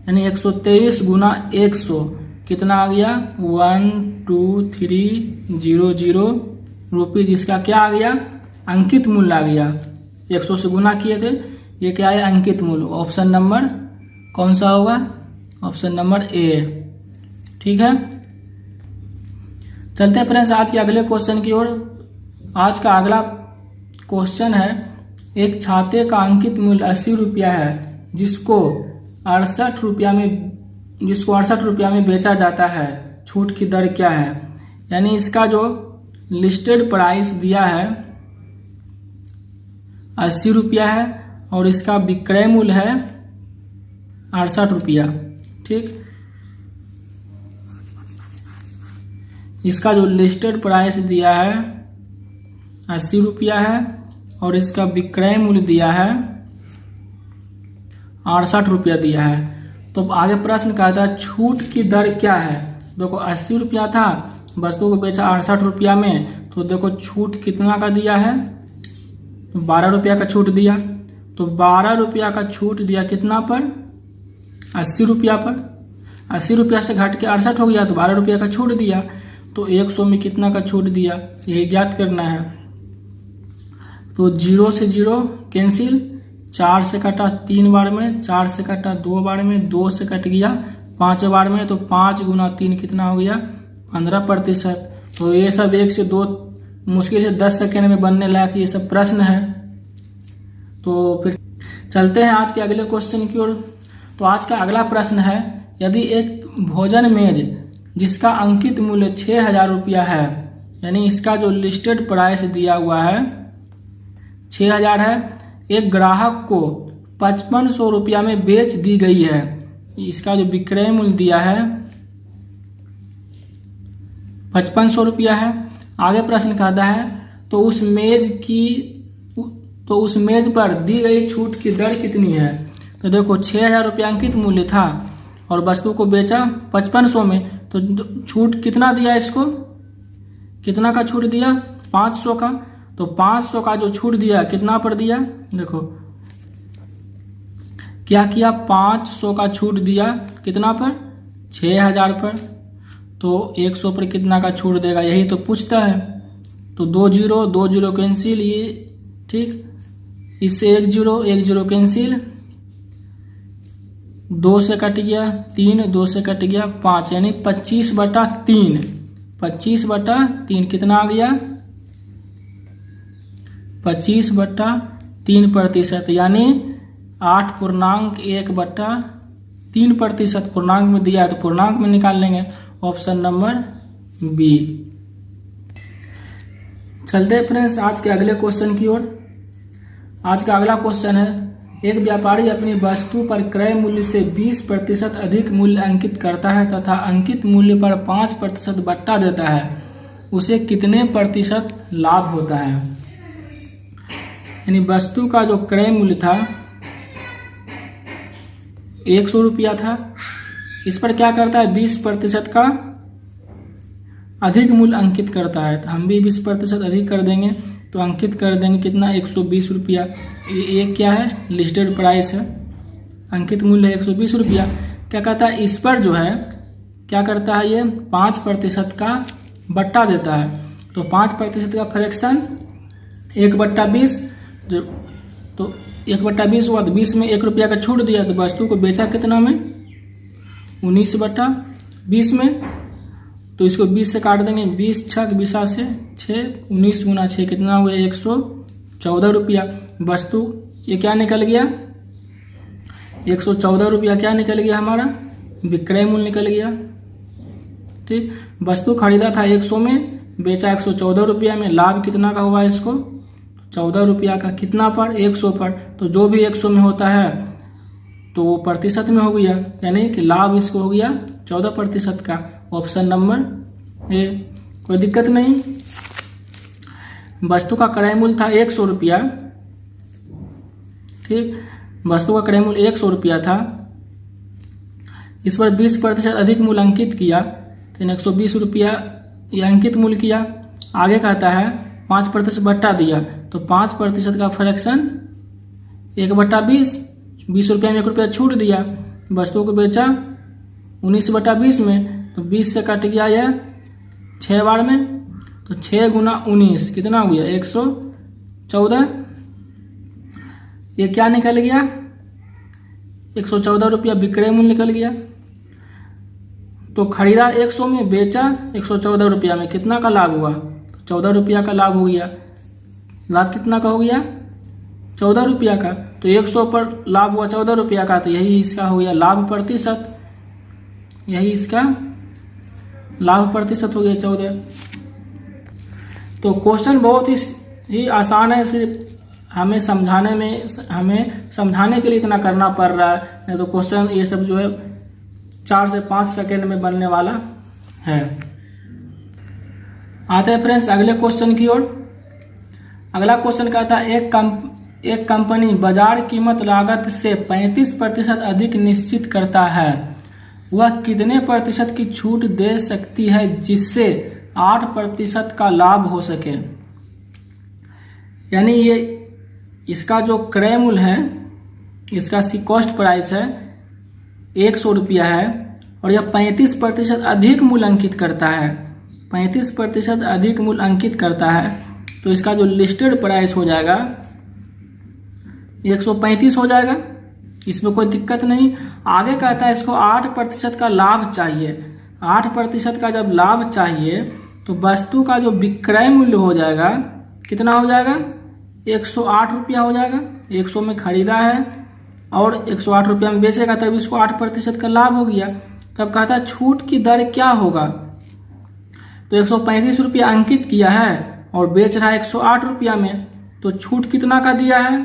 यानी 123 गुना 100 कितना आ गया 12,300 रुपये, जिसका क्या आ गया, अंकित मूल्य आ गया। 100 से गुना किए थे, ये क्या है, अंकित मूल्य। ऑप्शन नंबर कौन सा होगा, ऑप्शन नंबर ए। ठीक है, चलते हैं फ्रेंड्स आज के अगले क्वेश्चन की ओर। आज का अगला क्वेश्चन है, एक छाते का अंकित मूल्य 80 रुपया है जिसको 68 रुपया में बेचा जाता है, छूट की दर क्या है। यानी इसका जो लिस्टेड प्राइस दिया है 80 रुपया है और इसका विक्रय मूल्य है 68 रुपया। ठीक, इसका जो लिस्टेड प्राइस दिया है 80 रुपया है और इसका विक्रय मूल्य दिया है 68 रुपया दिया है। तो आगे प्रश्न कहता है छूट की दर क्या है। देखो 80 रुपया था, वस्तु को बेचा 68 रुपया में, तो देखो छूट कितना का दिया है, 12 रुपया का छूट दिया। तो 12 रुपया का छूट दिया कितना पर, 80 रुपया पर। 80 रुपया से घट के 68 हो गया तो 12 रुपया का छूट दिया। तो 100 में कितना का छूट दिया, यही ज्ञात करना है। तो 0 से 0 कैंसिल, 4 से कटा 3 बार में, 4 से कटा 2 बार में, 2 से कट गया 5 बार में, तो 5 गुना 3 कितना हो गया 15%। तो ये सब 1 से 2 मुश्किल से 10 सेकेंड में बनने लायक ये सब प्रश्न है। तो फिर चलते हैं आज के अगले क्वेश्चन की ओर। तो आज का अगला प्रश्न है, यदि एक भोजन मेज जिसका अंकित मूल्य 6,000 रुपया है, यानी इसका जो लिस्टेड प्राइस दिया हुआ है 6,000 है, एक ग्राहक को 5500 रुपया में बेच दी गई है, इसका जो विक्रय मूल्य दिया है 5500 रुपया है। आगे प्रश्न कहता है तो उस मेज पर दी गई छूट की दर कितनी है। तो देखो 6,000 रुपया अंकित मूल्य था और वस्तु को बेचा 5500 में, तो छूट कितना दिया, इसको कितना का छूट दिया 500 का। तो 500 का जो छूट दिया कितना पर दिया, देखो क्या किया, 500 का छूट दिया कितना पर, 6,000 पर। तो 100 पर कितना का छूट देगा, यही तो पूछता है। तो 2 0 कैंसिल, ये ठीक, इससे 1 0 कैंसिल, 2 से कट गया 3, 2 से कट गया 5, यानी 25/3। 25/3 कितना आ गया? 25/3%, यानी 8.1/3%। पूर्णांक में दिया है तो पूर्णांक में निकाल लेंगे, ऑप्शन नंबर बी। चलते हैं फ्रेंड्स आज के अगले क्वेश्चन की ओर। आज का अगला क्वेश्चन है, एक व्यापारी अपनी वस्तु पर क्रय मूल्य से 20% अधिक मूल्य अंकित करता है तथा अंकित मूल्य पर 5% बट्टा देता है, उसे कितने प्रतिशत लाभ होता है? यानी वस्तु का जो क्रय मूल्य था 100 रुपया था, इस पर क्या करता है 20% का अधिक मूल्य अंकित करता है। तो हम भी 20% अधिक कर देंगे, तो अंकित कर देंगे कितना, 120 रुपया। ये क्या है, लिस्टेड प्राइस है, अंकित मूल्य है 120 रुपया। क्या कहता है, इस पर जो है क्या करता है, ये 5% का बट्टा देता है। तो 5% का फ्रैक्शन 1/20, तो 1/20 हुआ, तो 20 में 1 रुपया का छूट दिया, तो वस्तु को बेचा कितना में, 19/20 में। तो इसको 20 से काट देंगे, 20 6 20 से 6, 19 गुना 6 कितना हुआ, 114 रुपया। वस्तु ये क्या निकल गया, 114 रुपया क्या निकल गया, हमारा विक्रय मूल्य निकल गया। ठीक, वस्तु खरीदा था 100 में, बेचा 114 रुपया में, लाभ कितना का हुआ इसको, 14 रुपया का। कितना पर, 100 पर। तो जो भी 100 में होता है तो वो प्रतिशत में हो गया, यानी कि लाभ इसको हो गया 14% का, ऑप्शन नंबर ए। कोई दिक्कत नहीं। वस्तु का क्रय मूल्य था 100 रुपया, ठीक, वस्तु का क्रय मूल्य 100 रुपया था, इस पर 20% अधिक मूल्य अंकित किया, तो 120 रुपया ये अंकित मूल्य किया। आगे कहता है 5% बट्टा दिया, तो 5% का फ्रैक्शन 1/20, 20 रुपया में 1 रुपया छूट दिया, वस्तु को बेचा 19/20 में, तो 20 से कट गया यह 6 बार में, तो 6 गुना 19 कितना हो गया, 114। ये क्या निकल गया, 114 रुपया विक्रय मूल्य निकल गया। तो खरीदा 100 में, बेचा 114 रुपया में, कितना का लाभ हुआ, 14 रुपया का लाभ हो गया। लाभ कितना का हो गया, 14 रुपया का। तो 100 पर लाभ हुआ 14 रुपया का, तो यही इसका हो गया लाभ प्रतिशत, यही इसका लाभ प्रतिशत हो गया 14। तो क्वेश्चन बहुत ही आसान है, सिर्फ हमें समझाने के लिए इतना करना पड़ रहा है, नहीं तो क्वेश्चन ये सब जो है 4 से 5 सेकेंड में बनने वाला है। आते हैं फ्रेंड्स अगले क्वेश्चन की ओर। अगला क्वेश्चन कहता है, एक कंपनी बाजार कीमत लागत से 35% अधिक निश्चित करता है, वह कितने प्रतिशत की छूट दे सकती है जिससे 8% का लाभ हो सके? यानी ये इसका जो क्रय मूल्य है, इसका कॉस्ट प्राइस है 100 रुपया है, और यह 35% अधिक मूल्य अंकित करता है, 35% अधिक मूल्य अंकित करता है, तो इसका जो लिस्टेड प्राइस हो जाएगा 135 हो जाएगा, इसमें कोई दिक्कत नहीं। आगे कहता है इसको 8% का लाभ चाहिए। 8% का जब लाभ चाहिए तो वस्तु का जो विक्रय मूल्य हो जाएगा कितना हो जाएगा, 108 रुपया हो जाएगा। 100 में खरीदा है और 108 रुपया में बेचेगा, तब इसको 8% का लाभ हो गया। तब कहता है छूट की दर क्या होगा, तो 135 रुपया अंकित किया है और बेच रहा है 108 रुपया में, तो छूट कितना का दिया है,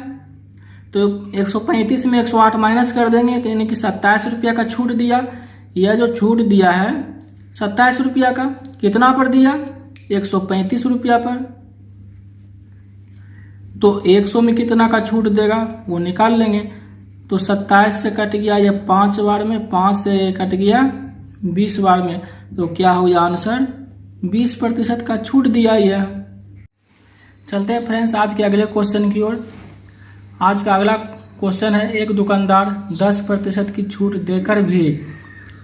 तो 135 में 108 माइनस कर देंगे, तो यानी कि 27 रुपया का छूट दिया। यह जो छूट दिया है 27 रुपया का, कितना पर दिया, 135 रुपया पर। तो 100 में कितना का छूट देगा वो निकाल लेंगे, तो 27 से कट गया यह 5 बार में, 5 से कट गया 20 बार में, तो क्या हो गया आंसर 20% का छूट दिया यह। चलते हैं फ्रेंड्स आज के अगले क्वेश्चन की ओर। आज का अगला क्वेश्चन है, एक दुकानदार 10% की छूट देकर भी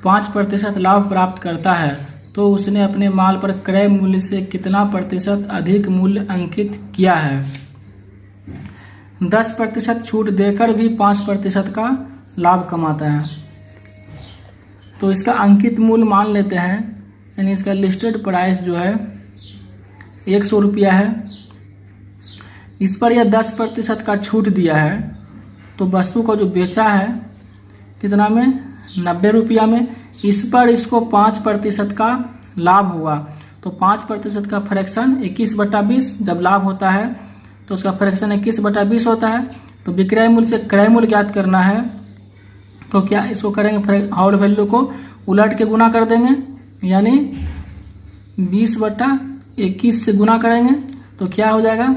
5% लाभ प्राप्त करता है, तो उसने अपने माल पर क्रय मूल्य से कितना प्रतिशत अधिक मूल्य अंकित किया है। 10% छूट देकर भी 5% का लाभ कमाता है। तो इसका अंकित मूल्य मान लेते हैं, यानी इसका लिस्टेड प्राइस जो है 100 रुपया है। इस पर यह 10% का छूट दिया है, तो वस्तु को जो बेचा है कितना में, 90 रुपया में। इस पर इसको 5% का लाभ हुआ, तो 5% का फ्रैक्शन 21/20 जब लाभ होता है तो उसका फ्रैक्शन 21/20 होता है। तो विक्रय मूल्य से क्रय मूल्य ज्ञात करना है, तो क्या इसको करेंगे, हाउल वैल्यू को उलट के गुना कर देंगे, यानी 20/21 से गुना करेंगे तो क्या हो जाएगा,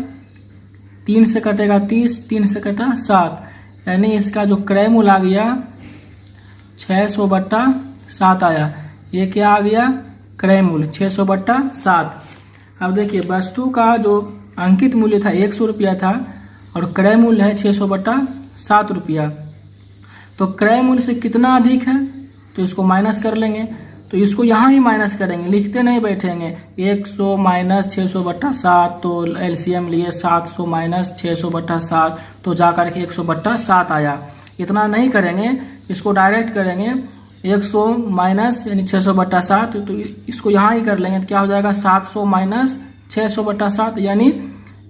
3 से कटेगा 30, 3 से कटा 7, यानी इसका जो क्रय मूल्य आ गया 600/7 आया। ये क्या आ गया, क्रय मूल्य 600/7। अब देखिए वस्तु का जो अंकित मूल्य था 100 रुपया था और क्रय मूल्य है 600/7 रुपया। तो क्रय मूल्य से कितना अधिक है, तो इसको माइनस कर लेंगे। तो इसको यहाँ ही माइनस करेंगे, लिखते नहीं बैठेंगे। 100 माइनस 600/7, तो एलसीएम लिए 700 माइनस 600/7, तो जाकर के 100/7 आया। इतना नहीं करेंगे, इसको डायरेक्ट करेंगे। 100 माइनस यानी 600/7, तो इसको यहाँ ही कर लेंगे तो क्या हो जाएगा, 700 माइनस 600/7 यानी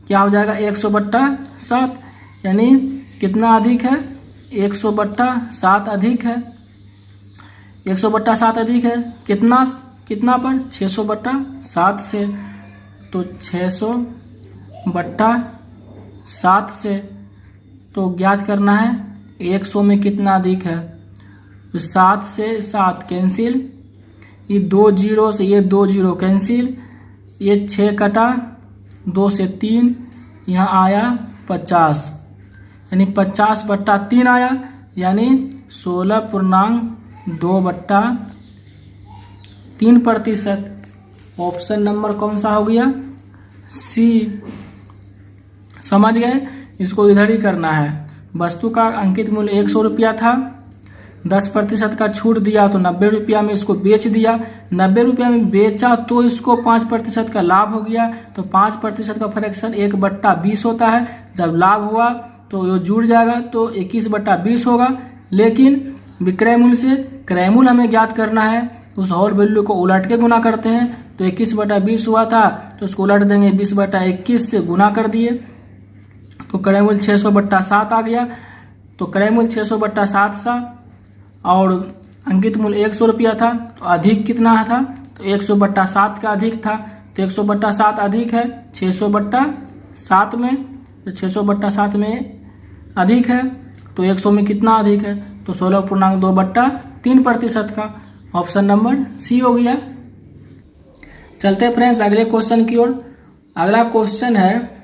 क्या हो जाएगा, 100/7। यानी कितना अधिक है, 100/7 अधिक है। 100/7 अधिक है कितना पर, 600/7 से। तो 600/7 से तो ज्ञात करना है 100 में कितना अधिक है। तो 7 से 7 कैंसिल, ये 2 जीरो से ये 2 जीरो कैंसिल, ये 6 कटा 2 से 3, यहाँ आया 50, यानी 50/3 आया, यानी 16.2/3%। ऑप्शन नंबर कौन सा हो गया, सी। समझ गए, इसको इधर ही करना है। वस्तु का अंकित मूल्य 100 रुपया था, 10% का छूट दिया तो 90 रुपया में इसको बेच दिया। 90 रुपया में बेचा तो इसको 5% का लाभ हो गया, तो 5% का फ्रैक्शन 1/20 होता है। जब लाभ हुआ तो ये जुड़ जाएगा, तो 21/20 होगा। लेकिन विक्रय मूल्य से क्रय मूल्य हमें ज्ञात करना है, तो उस होल वैल्यू को उलट के गुना करते हैं। तो 21/20 हुआ था, तो उसको उलट देंगे, 20/21 से गुना कर दिए, तो क्रय मूल्य 600/7 आ गया। तो क्रय मूल्य 600/7 सा और अंकित मूल्य 100 रुपया था, तो अधिक कितना था, तो 100/7 का अधिक था। तो 100/7 अधिक है 600/7 में, तो 600/7 में अधिक है, तो 100 में कितना अधिक है, तो 16.2/3% का। ऑप्शन नंबर सी हो गया। चलते हैं फ्रेंड्स अगले क्वेश्चन की ओर। अगला क्वेश्चन है,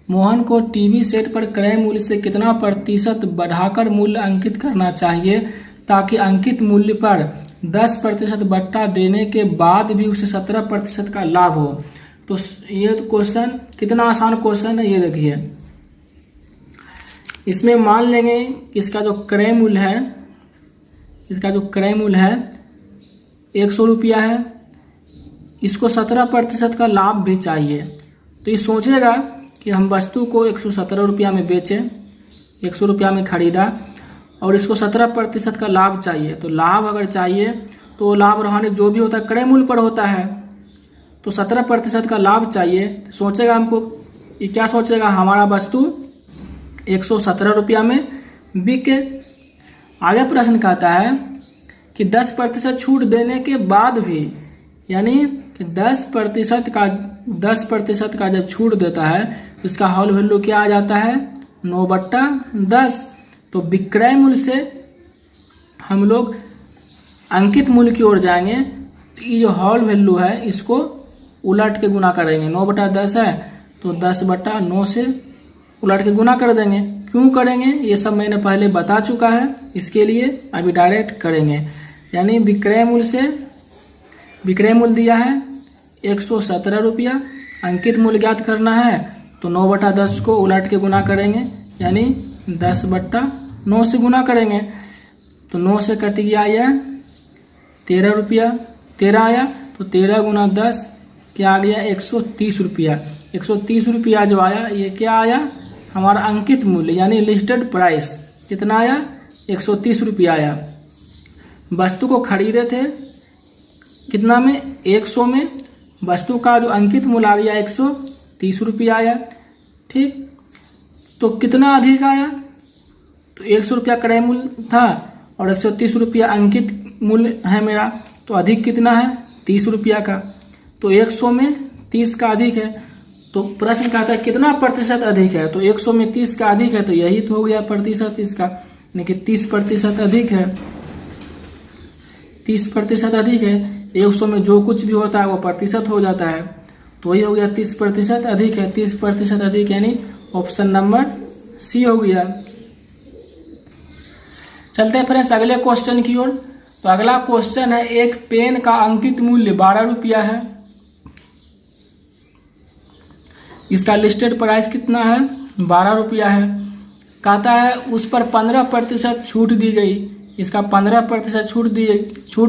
मोहन को टीवी सेट पर क्रय मूल्य से कितना प्रतिशत बढ़ाकर मूल्य अंकित करना चाहिए ताकि अंकित मूल्य पर 10% बट्टा देने के बाद भी उसे 17% का लाभ हो। तो ये क्वेश्चन कितना आसान क्वेश्चन है, ये देखिए। इसमें मान लेंगे कि इसका जो क्रय मूल्य है 100 रुपया है, इसको 17% का लाभ भी चाहिए। तो ये सोचेगा कि हम वस्तु को 117 रुपया में बेचें, 100 रुपया में खरीदा और इसको 17% का लाभ चाहिए। तो लाभ अगर चाहिए तो लाभ रहने जो भी होता है क्रय मूल्य पर होता है, तो 17% का लाभ चाहिए। तो सोचेगा हमको, ये क्या सोचेगा, हमारा वस्तु 117 रुपया में बिके। आगे प्रश्न कहता है कि 10% छूट देने के बाद भी, यानी कि 10% का जब छूट देता है तो इसका होल वैल्यू क्या आ जाता है, 9/10। तो विक्रय मूल्य से हम लोग अंकित मूल्य की ओर जाएंगे, तो ये जो होल वैल्यू है इसको उलट के गुना करेंगे। 9/10 है तो 10/9 से उलट के गुना कर देंगे। क्यों करेंगे ये सब मैंने पहले बता चुका है, इसके लिए अभी डायरेक्ट करेंगे। यानी विक्रय मूल्य दिया है 117 रुपया, अंकित मूल्य ज्ञात करना है, तो 9/10 को उलट के गुना करेंगे, यानी 10/9 से गुना करेंगे। तो 9 से कट गया यह 13 रुपया, 13 आया तो 13 गुना 10 क्या आ गया 130 रुपया। 130 रुपया जो आया ये क्या आया हमारा अंकित मूल्य यानी लिस्टेड प्राइस कितना आया 130 रुपया आया। वस्तु को खरीदे थे कितना में 100 में, वस्तु का जो अंकित मूल्य आ गया 130 रुपया आया। ठीक, तो कितना अधिक आया तो 100 रुपया क्रय मूल्य था और 130 रुपया अंकित मूल्य है मेरा, तो अधिक कितना है 30 रुपया का, तो 100 में 30 का अधिक है। तो प्रश्न कहता है कितना प्रतिशत अधिक है, तो 100 में 30 का अधिक है तो यही तो हो गया प्रतिशत इसका, यानी कि 30% अधिक है। 30% अधिक है, 100 में जो कुछ भी होता है वो प्रतिशत हो जाता है, तो वही हो गया 30% अधिक है। 30% अधिक यानी ऑप्शन नंबर सी हो गया। चलते हैं फ्रेंड्स अगले क्वेश्चन की ओर। तो अगला क्वेश्चन है एक पेन का अंकित मूल्य 12 रुपया है, इसका लिस्टेड प्राइस कितना है 12 रुपया है। कहता है उस पर 15% छूट दी गई, इसका 15% छूट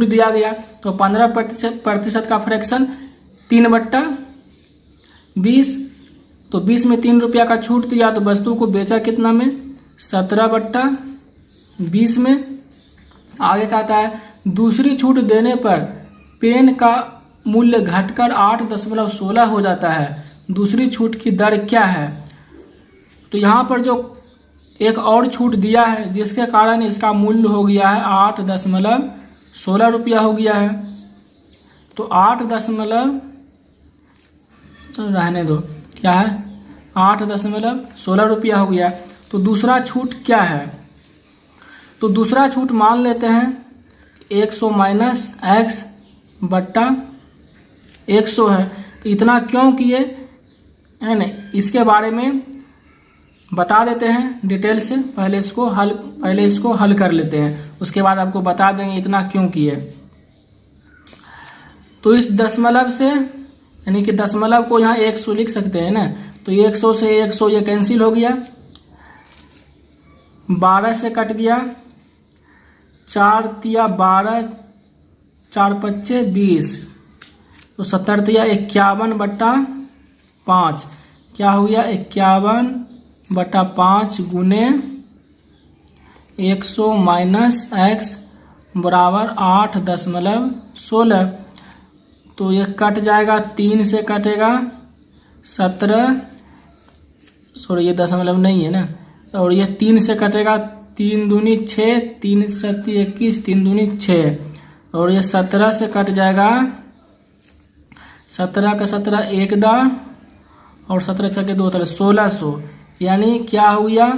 दिया गया, तो 15% का फ्रैक्शन 3/20, तो 20 में 3 रुपया का छूट दिया तो वस्तु को बेचा कितना में 17/20 में। आगे कहता है दूसरी छूट देने पर पेन का मूल्य घटकर 8.16 हो जाता है, दूसरी छूट की दर क्या है। तो यहाँ पर जो एक और छूट दिया है जिसके कारण इसका मूल्य हो गया है 8.16 रुपया हो गया है। तो 8 तो रहने दो, क्या है 8.16 रुपया हो गया। तो दूसरा छूट क्या है, तो दूसरा छूट मान लेते हैं 100 माइनस एक्स बट्टा 100 है। तो इतना क्यों किए है ना, इसके बारे में बता देते हैं डिटेल से। पहले इसको हल कर लेते हैं, उसके बाद आपको बता देंगे इतना क्यों किए। तो इस दशमलव से यानी कि दशमलव को यहाँ 100 लिख सकते हैं ना, तो 100 से 100 ये कैंसिल हो गया, 12 से कट गया, 4 तिया 12, 4 पच्चे 20, तो 70 तिया 51/5 क्या हो गया 51/5 गुने 100 माइनस एक्स बराबर 8.16। तो ये कट जाएगा, 3 से कटेगा 17, सॉरी ये दशमलव नहीं है ना, और ये 3 से कटेगा 3 दूनी 6, 3 सत्ती 21, 3 दूनी 6, और ये 17 से कट जाएगा, 17 का 17 1 दा और 17 छके 2 तरह 1600, यानी क्या हो गया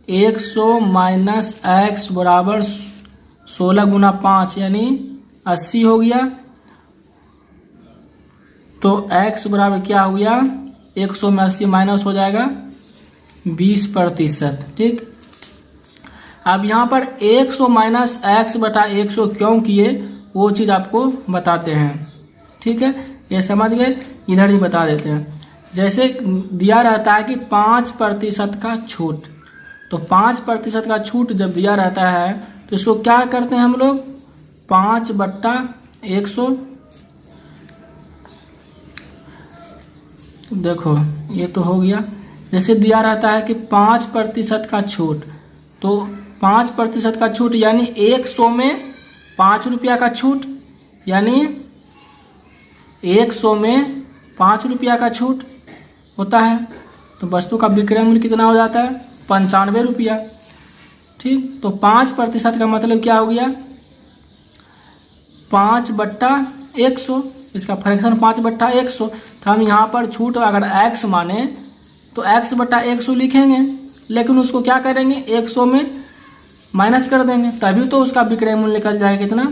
100 माइनस एक्स बराबर 16 गुना 5 यानी 80 हो गया। तो x बराबर क्या हो गया 100 में 80 माइनस हो जाएगा 20%। ठीक, अब यहाँ पर 100 माइनस एक्स बटा 100 क्यों किए वो चीज़ आपको बताते हैं। ठीक है, ये समझ गए, इधर ही बता देते हैं। जैसे दिया रहता है कि 5% का छूट, तो 5% का छूट जब दिया रहता है तो इसको क्या करते हैं हम लोग 5/100। देखो ये तो हो गया। जैसे दिया रहता है कि 5% का छूट, तो 5% का छूट यानी 100 में 5 रुपया का छूट, यानी 100 में 5 रुपया का छूट होता है, तो वस्तु का विक्रय मूल्य कितना हो जाता है 95 रुपया। ठीक, तो 5% का मतलब क्या हो गया 5/100, इसका फ्रैक्शन 5/100। तो हम यहाँ पर छूट अगर x माने तो x/100 लिखेंगे, लेकिन उसको क्या करेंगे 100 में माइनस कर देंगे, तभी तो उसका विक्रय मूल्य निकल जाएगा कितना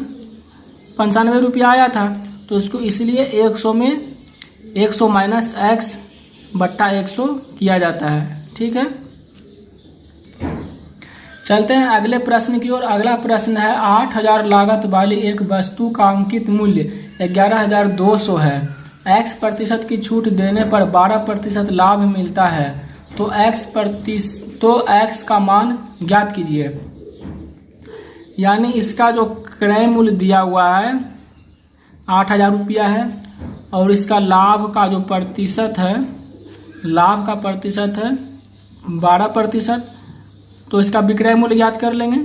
95 रुपया आया था। तो इसको इसलिए 100 में 100 माइनस x/100 किया जाता है। ठीक है, चलते हैं अगले प्रश्न की ओर। अगला प्रश्न है 8000 लागत वाली एक वस्तु का अंकित मूल्य 11200 है, x% की छूट देने पर 12% लाभ मिलता है, तो x का मान ज्ञात कीजिए। यानी इसका जो क्रय मूल्य दिया हुआ है 8,000 रुपया है और इसका लाभ का जो प्रतिशत है, लाभ का प्रतिशत है 12%। तो इसका विक्रय मूल्य ज्ञात कर लेंगे,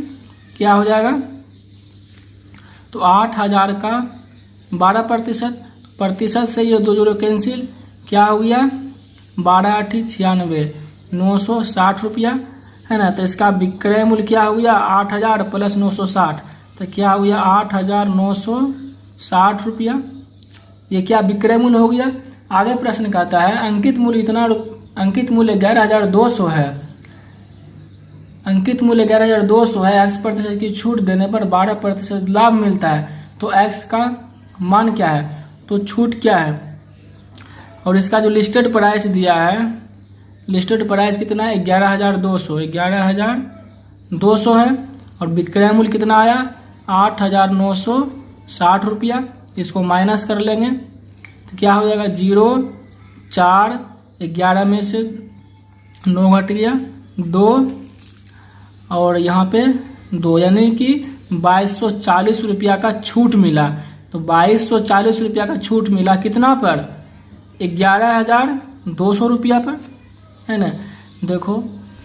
क्या हो जाएगा। तो 8,000 का 12%, प्रतिशत से ये 2 जीरो कैंसिल, क्या हो गया 12 8 96, 960 रुपया है ना। तो इसका विक्रय मूल्य क्या हो गया 8,000 प्लस 960, तो क्या हो गया 8,960 रुपया। ये क्या विक्रय मूल्य हो गया। आगे प्रश्न कहता है अंकित मूल्य 11,200 है, अंकित मूल्य 11,200 है, x% की छूट देने पर 12% लाभ मिलता है, तो x का मान क्या है, तो छूट क्या है। और इसका जो लिस्टेड प्राइस दिया है, लिस्टेड प्राइस कितना है 11,200 है और विक्रय मूल्य कितना आया 8,960 रुपया। इसको माइनस कर लेंगे तो क्या हो जाएगा 0 4 11 में से 9 घट गया 2 और यहाँ पे 2, यानी कि 2240 रुपया का छूट मिला। तो 2240 रुपया का छूट मिला कितना पर 11,200 रुपया पर, है ना। देखो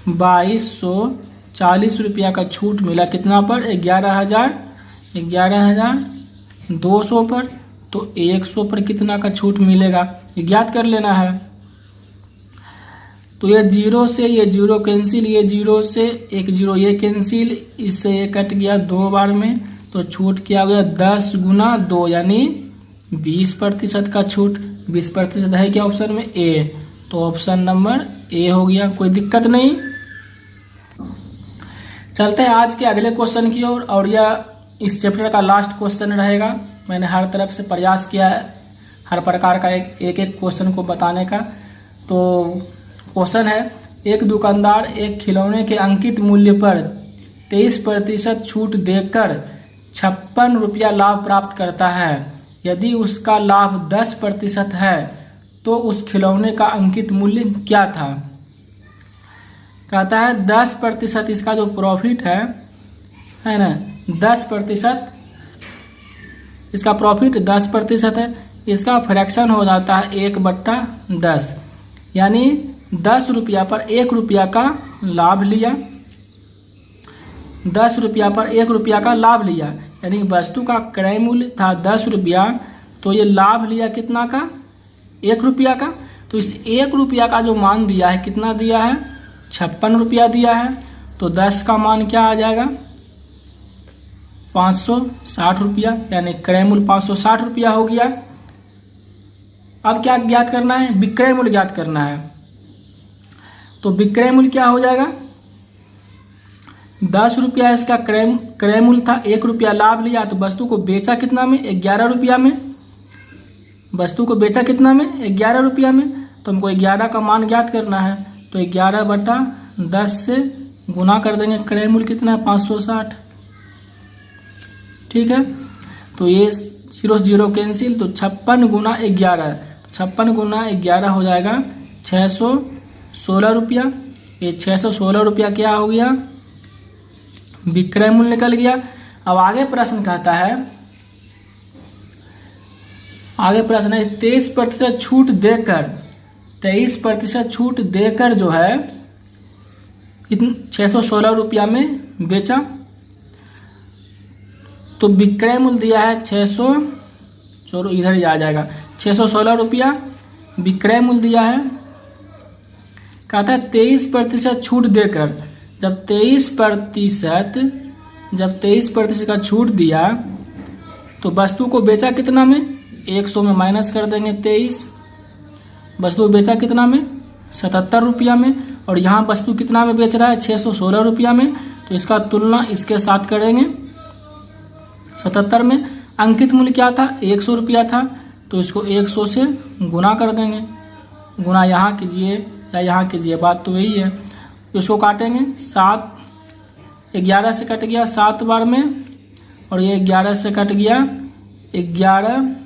2240 रुपया का छूट मिला कितना पर 11,200 पर, तो 100 पर कितना का छूट मिलेगा ये ज्ञात कर लेना है। तो ये 0 से ये 0 कैंसिल, ये 0 से एक 0 ये कैंसिल, इससे ये कट गया 2 बार में, तो छूट क्या हो गया 10 गुना 2 यानी 20% का छूट। 20% है क्या ऑप्शन में ए, तो ऑप्शन नंबर ए हो गया, कोई दिक्कत नहीं। चलते हैं आज के अगले क्वेश्चन की ओर और यह इस चैप्टर का लास्ट क्वेश्चन रहेगा। मैंने हर तरफ से प्रयास किया है हर प्रकार का एक क्वेश्चन को बताने का। तो क्वेश्चन है एक दुकानदार एक खिलौने के अंकित मूल्य पर 23% छूट देकर 56 रुपया लाभ प्राप्त करता है। यदि उसका लाभ 10% है तो उस खिलौने का अंकित मूल्य क्या था। कहता है 10% इसका जो प्रॉफिट है ना 10%, इसका प्रॉफिट 10% है, इसका फ्रैक्शन हो जाता है 1/10, यानी 10 रुपया पर 1 रुपया का लाभ लिया, 10 रुपया पर 1 रुपया का लाभ लिया, यानी वस्तु का क्रय मूल्य था 10 रुपया, तो ये लाभ लिया कितना का 1 रुपया का। तो इस 1 रुपया का जो मान दिया है कितना दिया है 56 रुपया दिया है, तो 10 का मान क्या आ जाएगा 560 रुपया, यानी क्रय मूल्य 560 रुपया हो गया। अब क्या ज्ञात करना है विक्रय मूल्य ज्ञात करना है। तो विक्रय मूल्य क्या हो जाएगा 10 रुपया इसका क्रय मूल्य था, 1 रुपया लाभ लिया, तो वस्तु को बेचा कितना में 11 रुपया में, वस्तु को बेचा कितना में 11 रुपया में। तो हमको 11 का मान ज्ञात करना है, तो 11/10 से गुना कर देंगे, क्रय मूल्य कितना है 560, ठीक है। तो ये 0 0 कैंसिल, तो 56 गुना 11, 56 गुना 11 हो जाएगा 616 रुपया। ये 616 रुपया क्या हो गया विक्रय मूल्य निकल गया। अब आगे प्रश्न कहता है, आगे प्रश्न है 23% छूट देकर, 23% छूट देकर जो है 616 रुपया में बेचा, तो विक्रय मूल्य दिया है 600, चलो इधर ही आ जाएगा 616 रुपया विक्रय मूल्य दिया है। कहता है 23% छूट देकर, जब 23% का छूट दिया तो वस्तु को बेचा कितना में 100 में माइनस कर देंगे 23, वस्तु को बेचा कितना में 77 रुपया में, और यहाँ वस्तु कितना में बेच रहा है 616 रुपया में, तो इसका तुलना इसके साथ करेंगे 77 में। अंकित मूल्य क्या था 100 रुपया था, तो इसको 100 से गुना कर देंगे, गुना यहाँ कीजिए या यहाँ कीजिए, बात तो यही है। तो इसको काटेंगे 7, 11 से कट गया 7 बार में, और ये 11 से कट गया 11,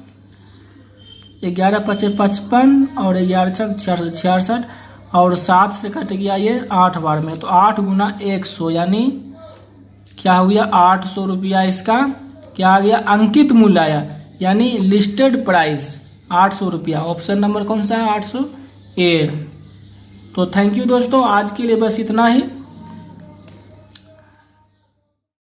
11 5 55 और 11 66, और 7 से कट गया ये 8 बार में, तो 8 गुना 100 यानी क्या हो गया 800 रुपया इसका क्या आ गया अंकित मूल्य आया, यानी लिस्टेड प्राइस 800 रुपया। ऑप्शन नंबर कौन सा है 800 ए। तो थैंक यू दोस्तों, आज के लिए बस इतना ही।